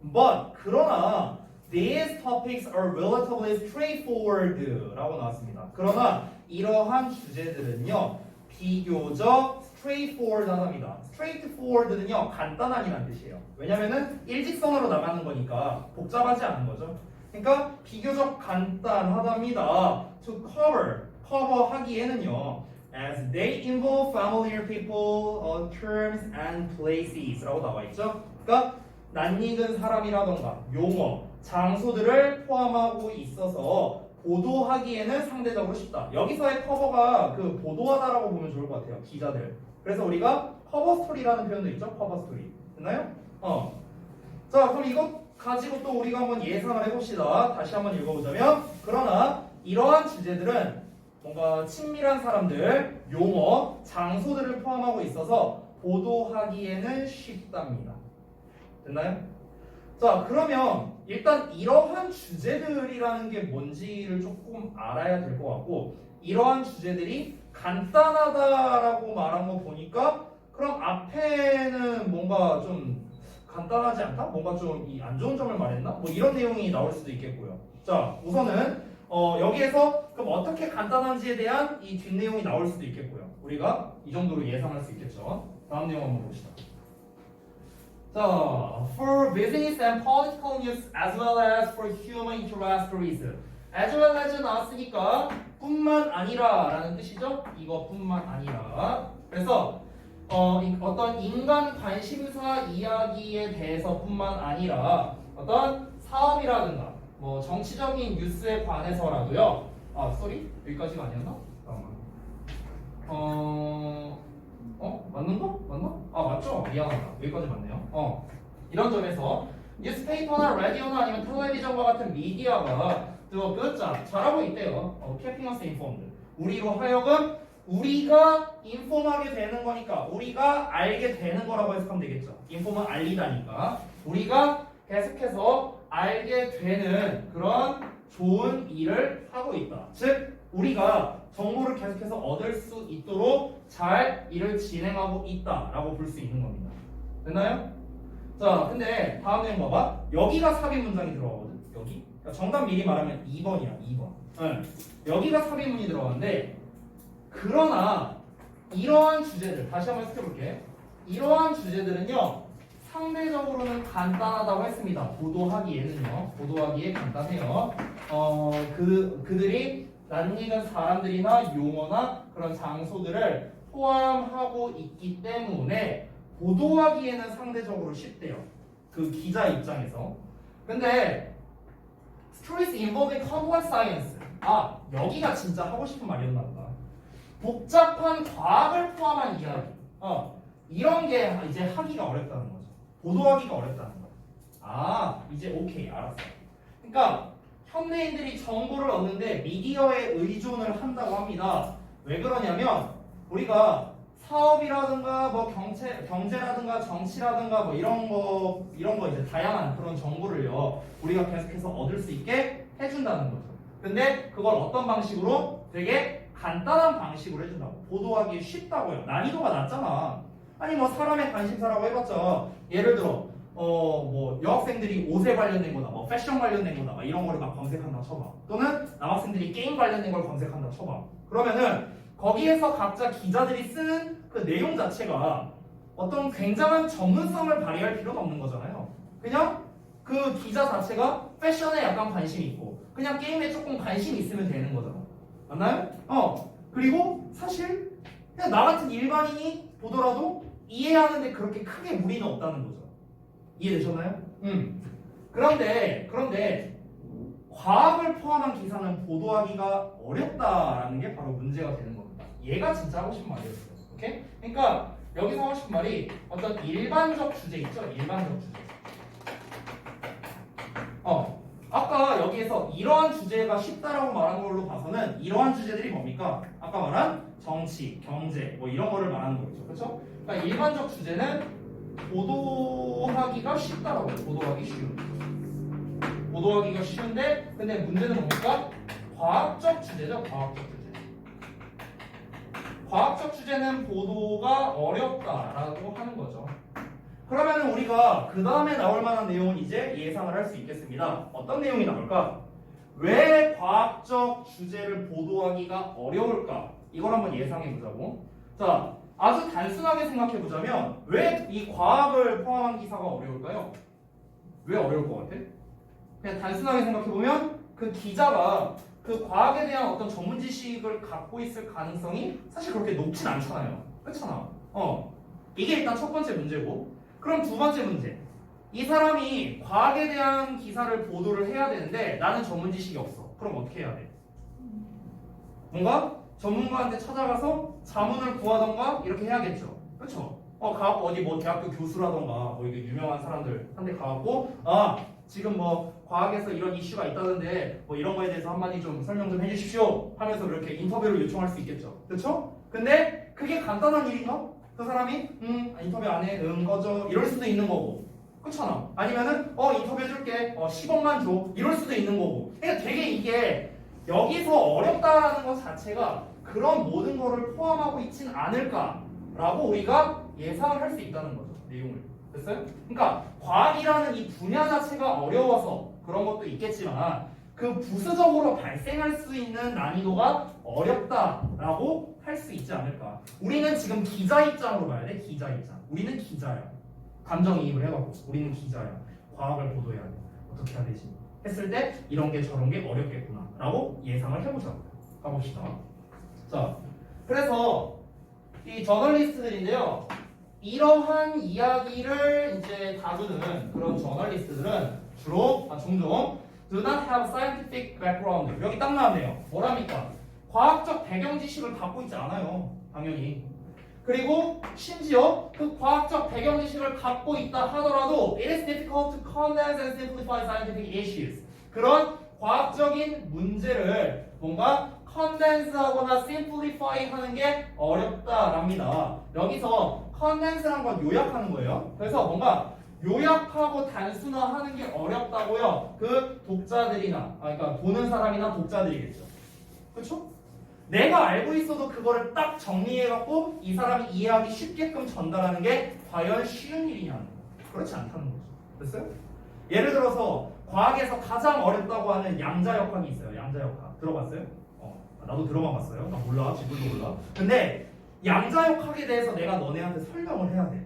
But 그러나 these topics are relatively straightforward 라고 나왔습니다. 그러나 이러한 주제들은요. 비교적 straightforward 하답니다. straightforward는요. 간단한이라는 뜻이에요. 왜냐면은 일직선으로 나가는 거니까 복잡하지 않은 거죠. 그러니까 비교적 간단하답니다. To cover 하기에는요. As they involve familiar people, terms and places 라고 나와 있죠. 그러니까 낯익은 사람이라던가 용어, 장소들을 포함하고 있어서 보도하기에는 상대적으로 쉽다. 여기서의 커버가 그 보도하다라고 보면 좋을 것 같아요. 기자들. 그래서 우리가 커버 스토리라는 표현도 있죠. 커버 스토리. 됐나요? 자, 그럼 이것 가지고 또 우리가 한번 예상을 해봅시다. 다시 한번 읽어보자면, 그러나 이러한 주제들은 뭔가 친밀한 사람들, 용어, 장소들을 포함하고 있어서 보도하기에는 쉽답니다. 됐나요? 자, 그러면 일단 이러한 주제들이라는 게 뭔지를 조금 알아야 될 것 같고, 이러한 주제들이 간단하다라고 말한 거 보니까 그럼 앞에는 뭔가 좀 간단하지 않다? 뭔가 좀 이 안 좋은 점을 말했나? 뭐 이런 내용이 나올 수도 있겠고요. 자, 우선은 여기에서 그럼 어떻게 간단한지에 대한 이 뒷내용이 나올 수도 있겠고요. 우리가 이 정도로 예상할 수 있겠죠. 다음 내용 한번 봅시다. 자, for business and political news as well as for human interest reason. as well as 나왔으니까 뿐만 아니라 라는 뜻이죠. 이것뿐만 아니라. 그래서 어떤 인간 관심사 이야기에 대해서뿐만 아니라 어떤 사업이라든가 뭐 정치적인 뉴스에 관해서라도요. 아, 쏘리? 여기까지가 아니었나? 맞는가? 맞나? 아, 맞죠? 미안하다. 여기까지 맞네요. 이런 점에서 뉴스페이퍼나 라디오나 아니면 텔레비전과 같은 미디어가 또 잘하고 있대요. keeping us informed. 우리로 하여금 우리가 인폼하게 되는 거니까 우리가 알게 되는 거라고 해석하면 되겠죠. 인폼은 알리다니까 우리가 계속해서 알게 되는 그런 좋은 일을 하고 있다. 즉 우리가 정보를 계속해서 얻을 수 있도록 잘 일을 진행하고 있다라고 볼 수 있는 겁니다. 됐나요? 자, 근데 다음 내용 봐봐. 여기가 삽입 문장이 들어가거든. 여기. 그러니까 정답 미리 말하면 2번이야. 2번. 네. 여기가 삽입문이 들어가는데 그러나 이러한 주제들 다시 한번 해석해볼게. 이러한 주제들은요 상대적으로는 간단하다고 했습니다. 보도하기에는요. 보도하기에 간단해요. 그들이 낯익은 사람들이나 용어나 그런 장소들을 포함하고 있기 때문에 보도하기에는 상대적으로 쉽대요. 그 기자 입장에서. 근데 Stories involving complex science. 아, 여기가 진짜 하고 싶은 말이었나 보다. 복잡한 과학을 포함한 이야기. 이런 게 이제 하기가 어렵다는 거죠. 보도하기가 어렵다는 거. 아, 이제 오케이, 알았어. 그러니까 현대인들이 정보를 얻는데 미디어에 의존을 한다고 합니다. 왜 그러냐면 우리가 사업이라든가 뭐 경제라든가 정치라든가 뭐 이런 거 이제 다양한 그런 정보를요 우리가 계속해서 얻을 수 있게 해준다는 거죠. 근데 그걸 어떤 방식으로? 되게 간단한 방식으로 해준다고. 보도하기 쉽다고요. 난이도가 낮잖아. 아니 뭐 사람의 관심사라고 해봤자 예를 들어 뭐 여학생들이 옷에 관련된 거다, 뭐 패션 관련된 거다, 막 이런 거를 막 검색한다 쳐봐. 또는 남학생들이 게임 관련된 걸 검색한다 쳐봐. 그러면은 거기에서 각자 기자들이 쓰는 그 내용 자체가 어떤 굉장한 전문성을 발휘할 필요가 없는 거잖아요. 그냥 그 기자 자체가 패션에 약간 관심이 있고 그냥 게임에 조금 관심이 있으면 되는 거잖아. 맞나요? 그리고 사실 그냥 나 같은 일반인이 보더라도 이해하는데 그렇게 크게 무리는 없다는 거죠. 이해되셨나요? 그런데 과학을 포함한 기사는 보도하기가 어렵다라는 게 바로 문제가 되는 겁니다. 얘가 진짜 하고 싶은 말이었어요. 오케이? 그러니까 여기서 하고 싶은 말이 어떤 일반적 주제 있죠? 일반적 주제. 아까 여기에서 이러한 주제가 쉽다라고 말한 걸로 봐서는 이러한 주제들이 뭡니까? 아까 말한 정치, 경제 뭐 이런 거를 말하는 거겠죠. 그렇죠? 그러니까 일반적 주제는 보도하기가 쉽다라고 해요. 보도하기가 쉬운데 근데 문제는 뭡니까? 과학적 주제죠. 과학적 주제는 보도가 어렵다라고 하는 거죠. 그러면 우리가 그 다음에 나올 만한 내용은 이제 예상을 할 수 있겠습니다. 어떤 내용이 나올까? 왜 과학적 주제를 보도하기가 어려울까? 이걸 한번 예상해 보자고. 자, 아주 단순하게 생각해 보자면 왜 이 과학을 포함한 기사가 어려울까요? 왜 어려울 것 같아? 그냥 단순하게 생각해 보면 그 기자가 그 과학에 대한 어떤 전문 지식을 갖고 있을 가능성이 사실 그렇게 높진 않잖아요. 그렇잖아. 이게 일단 첫 번째 문제고. 그럼 두 번째 문제. 이 사람이 과학에 대한 기사를 보도를 해야 되는데 나는 전문 지식이 없어. 그럼 어떻게 해야 돼? 뭔가 전문가한테 찾아가서 자문을 구하던가 이렇게 해야겠죠. 그렇죠? 가갖고 어디 뭐 대학교 교수라던가 뭐 이게 유명한 사람들 한 대 가갖고 지금 뭐 과학에서 이런 이슈가 있다는데 뭐 이런 거에 대해서 한마디 좀 설명 좀 해주십시오 하면서 이렇게 인터뷰를 요청할 수 있겠죠. 그렇죠? 근데 그게 간단한 일인가? 그 사람이 인터뷰 안 해, 거죠 이럴 수도 있는 거고, 그렇잖아. 아니면은 인터뷰 해줄게, 10억만 줘 이럴 수도 있는 거고. 그러니까 되게 이게 여기서 어렵다라는 것 자체가 그런 모든 거를 포함하고 있진 않을까라고 우리가 예상을 할 수 있다는 거죠. 내용을. 됐어요? 그러니까 과학이라는 이 분야 자체가 어려워서 그런 것도 있겠지만 그 부수적으로 발생할 수 있는 난이도가 어렵다라고 할 수 있지 않을까. 우리는 지금 기자 입장으로 봐야 돼. 기자 입장. 우리는 기자야. 감정이입을 해갖고 우리는 기자야. 과학을 보도해야 돼. 어떻게 해야 되지? 했을 때 이런 게 저런 게 어렵겠구나 라고 예상을 해보자. 가봅시다. 자, 그래서 이 저널리스트들인데요, 이러한 이야기를 이제 다루는 그런 저널리스트들은 주로 종종 do not have scientific background. 여기 딱 나왔네요. 뭐랍니까? 과학적 배경 지식을 갖고 있지 않아요. 당연히. 그리고 심지어 그 과학적 배경 지식을 갖고 있다 하더라도 it is difficult to condense and simplify scientific issues. 그런 과학적인 문제를 뭔가 condense하거나 simplify 하는 게 어렵다랍니다. 여기서 condense란 건 요약하는 거예요. 그래서 뭔가 요약하고 단순화하는 게 어렵다고요. 그 독자들이나 그러니까 보는 사람이나 독자들이겠죠. 그렇죠? 내가 알고 있어도 그거를 딱 정리해갖고 이 사람이 이해하기 쉽게끔 전달하는 게 과연 쉬운 일이냐는 거. 그렇지 않다는 거죠. 됐어요? 예를 들어서 과학에서 가장 어렵다고 하는 양자역학이 있어요. 양자역학 들어봤어요? 나도 들어만 봤어요. 나 몰라. 지금도 몰라. 근데 양자역학에 대해서 내가 너네한테 설명을 해야 돼.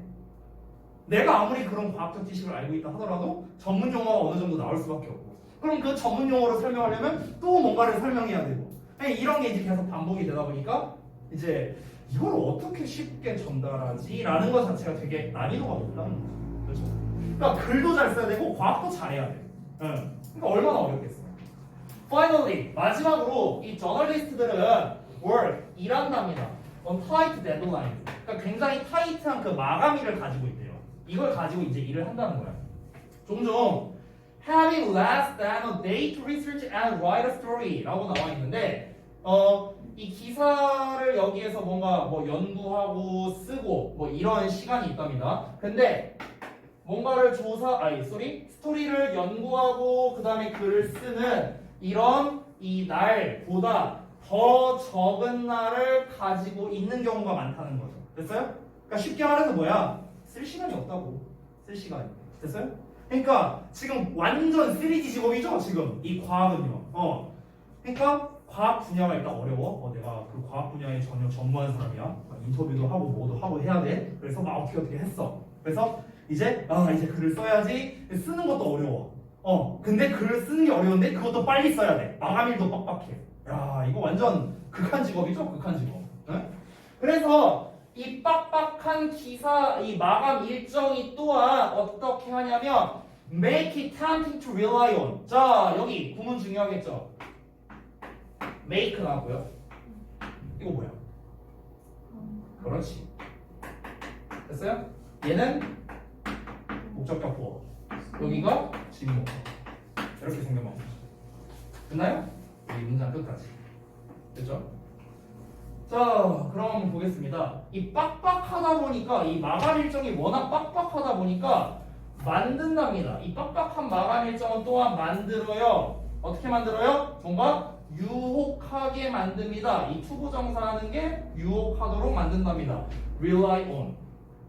내가 아무리 그런 과학적 지식을 알고 있다 하더라도 전문 용어가 어느 정도 나올 수밖에 없고, 그럼 그 전문 용어로 설명하려면 또 뭔가를 설명해야 되고, 이런 게 이제 계속 반복이 되다 보니까 이제 이걸 어떻게 쉽게 전달하지? 라는 것 자체가 되게 난이도가 높다는 거죠. 그렇죠? 그러니까 글도 잘 써야 되고 과학도 잘해야 돼. 그러니까 얼마나 어렵겠어요. Finally, 마지막으로 이 저널리스트들은 work, 일한답니다. on tight deadlines. 그러니까 굉장히 타이트한 그 마감일을 가지고 있대요. 이걸 가지고 이제 일을 한다는 거야. 종종 having less than a day to research and write a story 라고 나와 있는데 이 기사를 여기에서 뭔가 뭐 연구하고 쓰고 뭐 이런 시간이 있답니다. 근데 뭔가를 스토리를 연구하고 그 다음에 글을 쓰는 이런 이 날보다 더 적은 날을 가지고 있는 경우가 많다는 거죠. 됐어요? 그러니까 쉽게 말해서 뭐야? 쓸 시간이 없다고. 쓸 시간이. 됐어요? 그러니까 지금 완전 3D 직업이죠 지금 이 과학은요. 그러니까 과학 분야가 일단 어려워. 내가 그 과학 분야에 전혀 전무한 사람이야. 인터뷰도 하고 뭐도 하고 해야 돼. 그래서 막 어떻게 했어. 그래서 이제 글을 써야지. 쓰는 것도 어려워. 근데 글을 쓰는 게 어려운데 그것도 빨리 써야 돼. 마감일도 빡빡해. 야, 이거 완전 극한 직업이죠, 극한 직업. 네? 그래서 이 빡빡한 기사, 이 마감 일정이 또한 어떻게 하냐면 make it tempting to rely on. 자, 여기 구문 중요하겠죠. make 나왔고요. 이거 뭐야? 그렇지. 됐어요? 얘는 목적격 보어. 여기가 지목. 이렇게 생각하면 되죠. 됐나요? 이 문장 끝까지. 됐죠? 자, 그럼 한번 보겠습니다. 이 빡빡하다 보니까 이 마감 일정이 워낙 빡빡하다 보니까 만든답니다. 이 빡빡한 마감 일정은 또한 만들어요. 어떻게 만들어요? 뭔가 유혹하게 만듭니다. 이 투부정사하는 게 유혹하도록 만든답니다. rely on.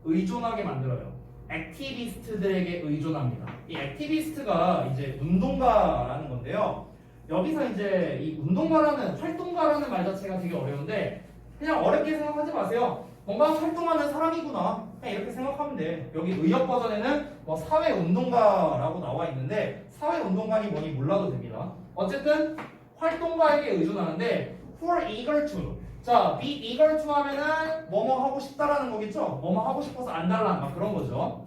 의존하게 만들어요. 액티비스트들에게 의존합니다. 이 액티비스트가 이제 운동가라는 건데요. 여기서 이제 이 운동가라는 활동가라는 말 자체가 되게 어려운데 그냥 어렵게 생각하지 마세요. 뭔가 활동하는 사람이구나. 그냥 이렇게 생각하면 돼. 여기 의역 버전에는 뭐 사회운동가라고 나와 있는데 사회운동가니 뭐니 몰라도 됩니다. 어쨌든 활동가에게 의존하는데 who are eager to. 자, be eager to 하면은 뭐뭐 하고 싶다라는 거겠죠. 뭐뭐 하고 싶어서 안달난 막 그런 거죠.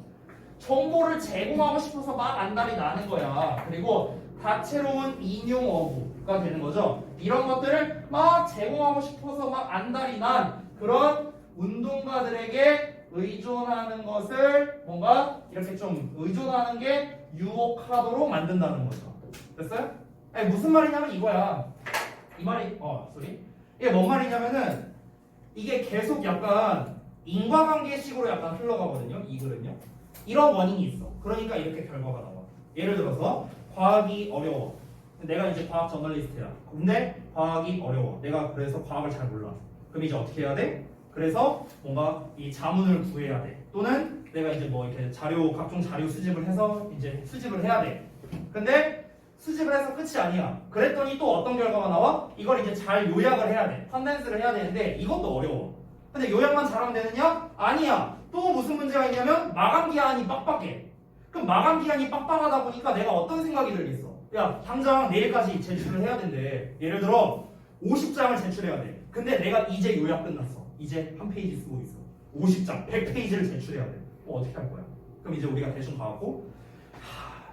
정보를 제공하고 싶어서 막 안달이 나는 거야. 그리고 다채로운 인용 어구가 되는 거죠. 이런 것들을 막 제공하고 싶어서 막 안달이 난 그런 운동가들에게 의존하는 것을 뭔가 이렇게 좀 의존하는 게 유혹하도록 만든다는 거죠. 됐어요? 아니, 무슨 말이냐면 이거야. 이 말이 이게 뭔 말이냐면은 이게 계속 약간 인과관계식으로 약간 흘러가거든요. 이 글은요. 이런 원인이 있어. 그러니까 이렇게 결과가 나와. 예를 들어서 과학이 어려워. 내가 이제 과학 저널리스트야. 근데 과학이 어려워. 내가 그래서 과학을 잘 몰라. 그럼 이제 어떻게 해야 돼? 그래서 뭔가 이 자문을 구해야 돼. 또는 내가 이제 뭐 이렇게 각종 자료 수집을 해서 이제 수집을 해야 돼. 근데 수집을 해서 끝이 아니야. 그랬더니 또 어떤 결과가 나와? 이걸 이제 잘 요약을 해야 돼. 컨덴스를 해야 되는데 이것도 어려워. 근데 요약만 잘하면 되느냐? 아니야. 또 무슨 문제가 있냐면 마감 기한이 빡빡해. 그럼 마감 기한이 빡빡하다 보니까 내가 어떤 생각이 들겠어? 야, 당장 내일까지 제출을 해야 된대. 예를 들어 50장을 제출해야 돼. 근데 내가 이제 요약 끝났어. 이제 한 페이지 쓰고 있어. 50장, 100페이지를 제출해야 돼. 뭐 어떻게 할 거야? 그럼 이제 우리가 대충 가갖고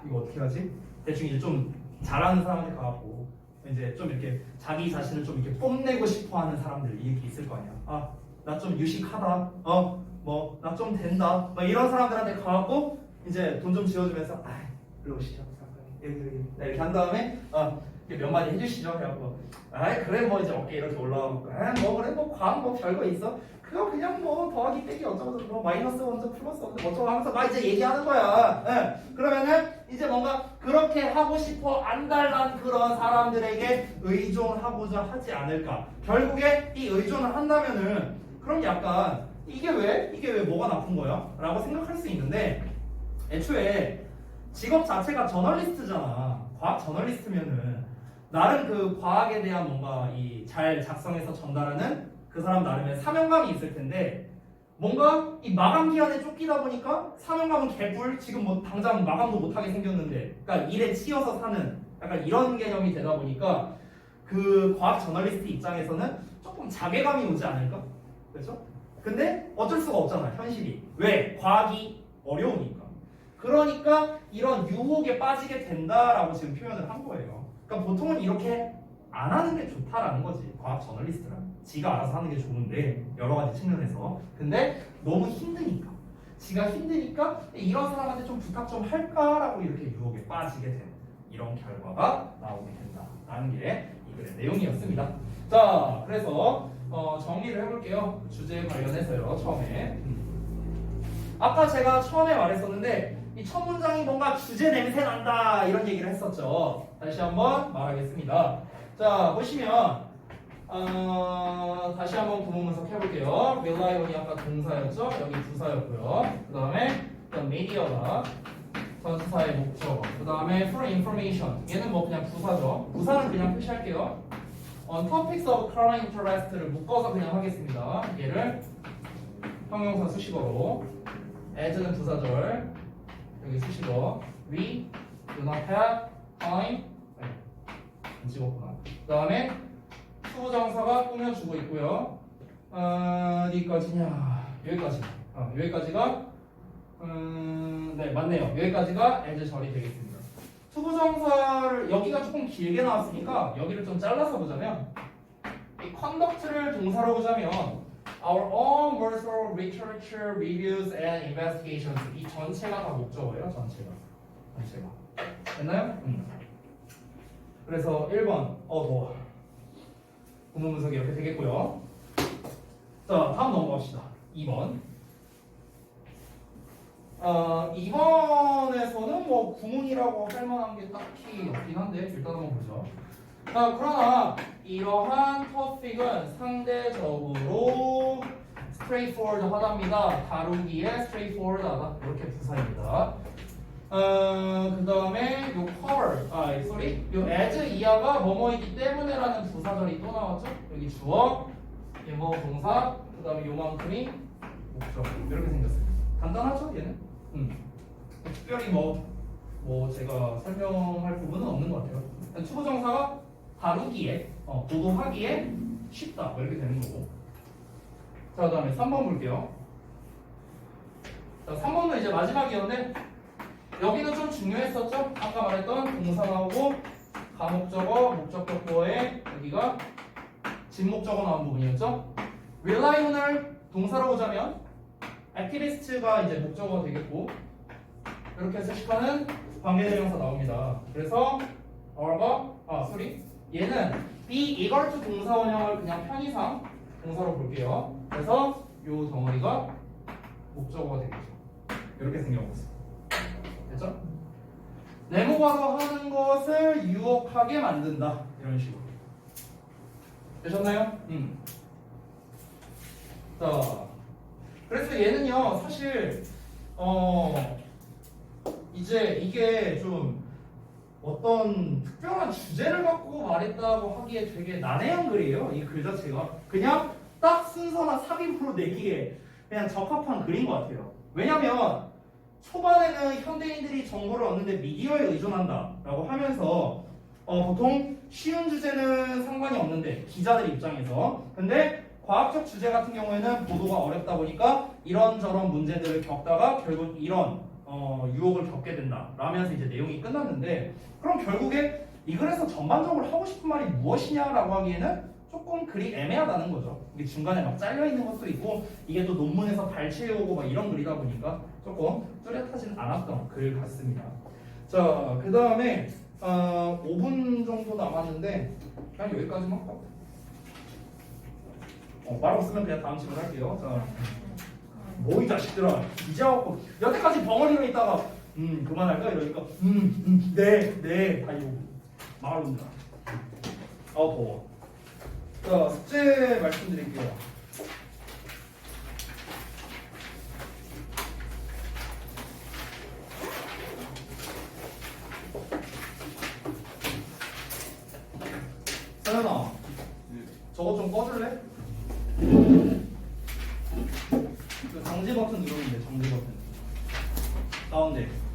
이거 어떻게 하지? 대충 이제 좀 잘하는 사람한테 가갖고 이제 좀 이렇게 자기 자신을 좀 이렇게 뽐내고 싶어하는 사람들 이렇게 있을 거 아니야. 아, 나 좀 유식하다. 뭐 나 좀 된다. 막 이런 사람들한테 가갖고 이제 돈 좀 지어주면서 일로 오시죠. 여기 이렇게 한 다음에 몇 마디 해주시죠. 그래갖고 그래 뭐 이제 어깨 이렇게 올라가고 뭐 그래 뭐 과학 뭐 별거 있어. 그거 그냥 뭐 더하기 빼기 어쩌고 뭐 마이너스 원저 플러스 원저 어쩌고 하면서 막 이제 얘기하는 거야. 그러면은 이제 뭔가 그렇게 하고 싶어 안달난 그런 사람들에게 의존하고자 하지 않을까. 결국에 이 의존을 한다면은 그럼 약간 이게 왜 뭐가 나쁜 거야? 라고 생각할 수 있는데 애초에 직업 자체가 저널리스트잖아. 과학 저널리스트면은 나름 그 과학에 대한 뭔가 이 잘 작성해서 전달하는 그 사람 나름의 사명감이 있을 텐데 뭔가 이 마감 기한에 쫓기다 보니까 사명감은 개뿔. 지금 뭐 당장 마감도 못하게 생겼는데 그러니까 일에 치여서 사는 약간 이런 개념이 되다 보니까 그 과학 저널리스트 입장에서는 조금 자괴감이 오지 않을까? 그렇죠? 근데 어쩔 수가 없잖아. 현실이. 왜? 과학이 어려우니까. 그러니까 이런 유혹에 빠지게 된다라고 지금 표현을 한 거예요. 그러니까 보통은 이렇게 안 하는 게 좋다라는 거지. 과학 저널리스트란 지가 알아서 하는 게 좋은데 여러 가지 측면에서. 근데 너무 힘드니까 지가 힘드니까 이런 사람한테 좀 부탁 좀 할까라고 이렇게 유혹에 빠지게 되는 이런 결과가 나오게 된다라는 게 이 글의 내용이었습니다. 자, 그래서 정리를 해볼게요. 주제에 관련해서요. 처음에 아까 제가 처음에 말했었는데 이 첫 문장이 뭔가 주제 냄새 난다 이런 얘기를 했었죠. 다시 한번 말하겠습니다. 자, 보시면 다시 한번 구문 분석해볼게요. relyon이 아까 동사였죠? 여기 부사였고요. 그 다음에 media가 전치사의 목적어. 그 다음에 for information. 얘는 뭐 그냥 부사죠. 부사는 그냥 표시할게요. on topics of current interest를 묶어서 그냥 하겠습니다. 얘를 형용사 수식어로. as는 부사절. 여기 수식어. We do not have time. 안 찍었구나. 그 다음에 수정사가 꾸며주고 있고요. 어디까지냐? 여기까지. 여기까지가 네, 맞네요. 여기까지가 as 절이 되겠습니다. 투부정사를 여기가 조금 길게 나왔으니까 여기를 좀 잘라서 보자면 이 conduct를 동사로 보자면 our own personal literature reviews and investigations 이 전체가 다 목적어예요. 전체가 됐나요? 그래서 1번 더워. 구문 분석이 이렇게 되겠고요. 자, 다음 넘어갑시다. 2번. 2번에서는 뭐 구문이라고 할 만한 게 딱히 없긴 한데 일단 한번 보죠. 자, 그러나 이러한 토픽은 상대적으로 straightforward 하답니다. 다루기에 straightforward 하다. 이렇게 부사입니다. 그 다음에 요 cover, 요 as 이하가 뭐뭐이기 때문에라는 부사절이 또 나왔죠? 여기 주어, 뭐 동사, 그 다음에 요만큼이 목적. 이렇게 생겼어요. 간단하죠, 얘는? 특별히 뭐 제가 설명할 부분은 없는 것 같아요. 투부정사가 다루기에, 보도하기에 쉽다. 뭐 이렇게 되는 거고. 자, 그 다음에 3번 볼게요. 자, 3번은 이제 마지막이었는데 여기는 좀 중요했었죠? 아까 말했던 동사 나오고 가목적어, 목적격보에 여기가 진목적어 나온 부분이었죠? rely on을 동사로 보자면 activist가 이제 목적어가 되겠고 이렇게 해서 시카는 관계대명사 나옵니다. 그래서 얘는 be equal to 동사 원형을 그냥 편의상 동사로 볼게요. 그래서 요 덩어리가 목적어가 되겠죠. 이렇게 생겨보고 있어요. 됐죠? 네모가로 하는 것을 유혹하게 만든다. 이런 식으로. 되셨나요? 자, 그래서 얘는요, 사실 이제 이게 좀 어떤 특별한 주제를 갖고 말했다고 하기에 되게 난해한 글이에요. 이 글 자체가 그냥 딱 순서나 삽입으로 내기에 그냥 적합한 글인 것 같아요. 왜냐면 초반에는 현대인들이 정보를 얻는데 미디어에 의존한다 라고 하면서 보통 쉬운 주제는 상관이 없는데 기자들 입장에서 근데 과학적 주제 같은 경우에는 보도가 어렵다 보니까 이런저런 문제들을 겪다가 결국 이런 유혹을 겪게 된다 라면서 이제 내용이 끝났는데 그럼 결국에 이 글에서 전반적으로 하고 싶은 말이 무엇이냐라고 하기에는 조금 글이 애매하다는 거죠. 이게 중간에 막 잘려 있는 것도 있고 이게 또 논문에서 발췌해오고 막 이런 글이다 보니까 조금 뚜렷하진 않았던 글 같습니다. 자, 그 다음에 5분 정도 남았는데 그냥 여기까지만 할까? 말 없으면 그냥 다음 질문 할게요. 자, 뭐 이 자식들아 이제 와갖고 여태까지 벙어리로 있다가 그만할까 이러니까 네 다 이러고 말온다. 더워. 자, 숙제 말씀드릴게요. 사연아, 저거 좀 꺼줄래? 그 정지 버튼 누르면 돼. 정지 버튼 가운데.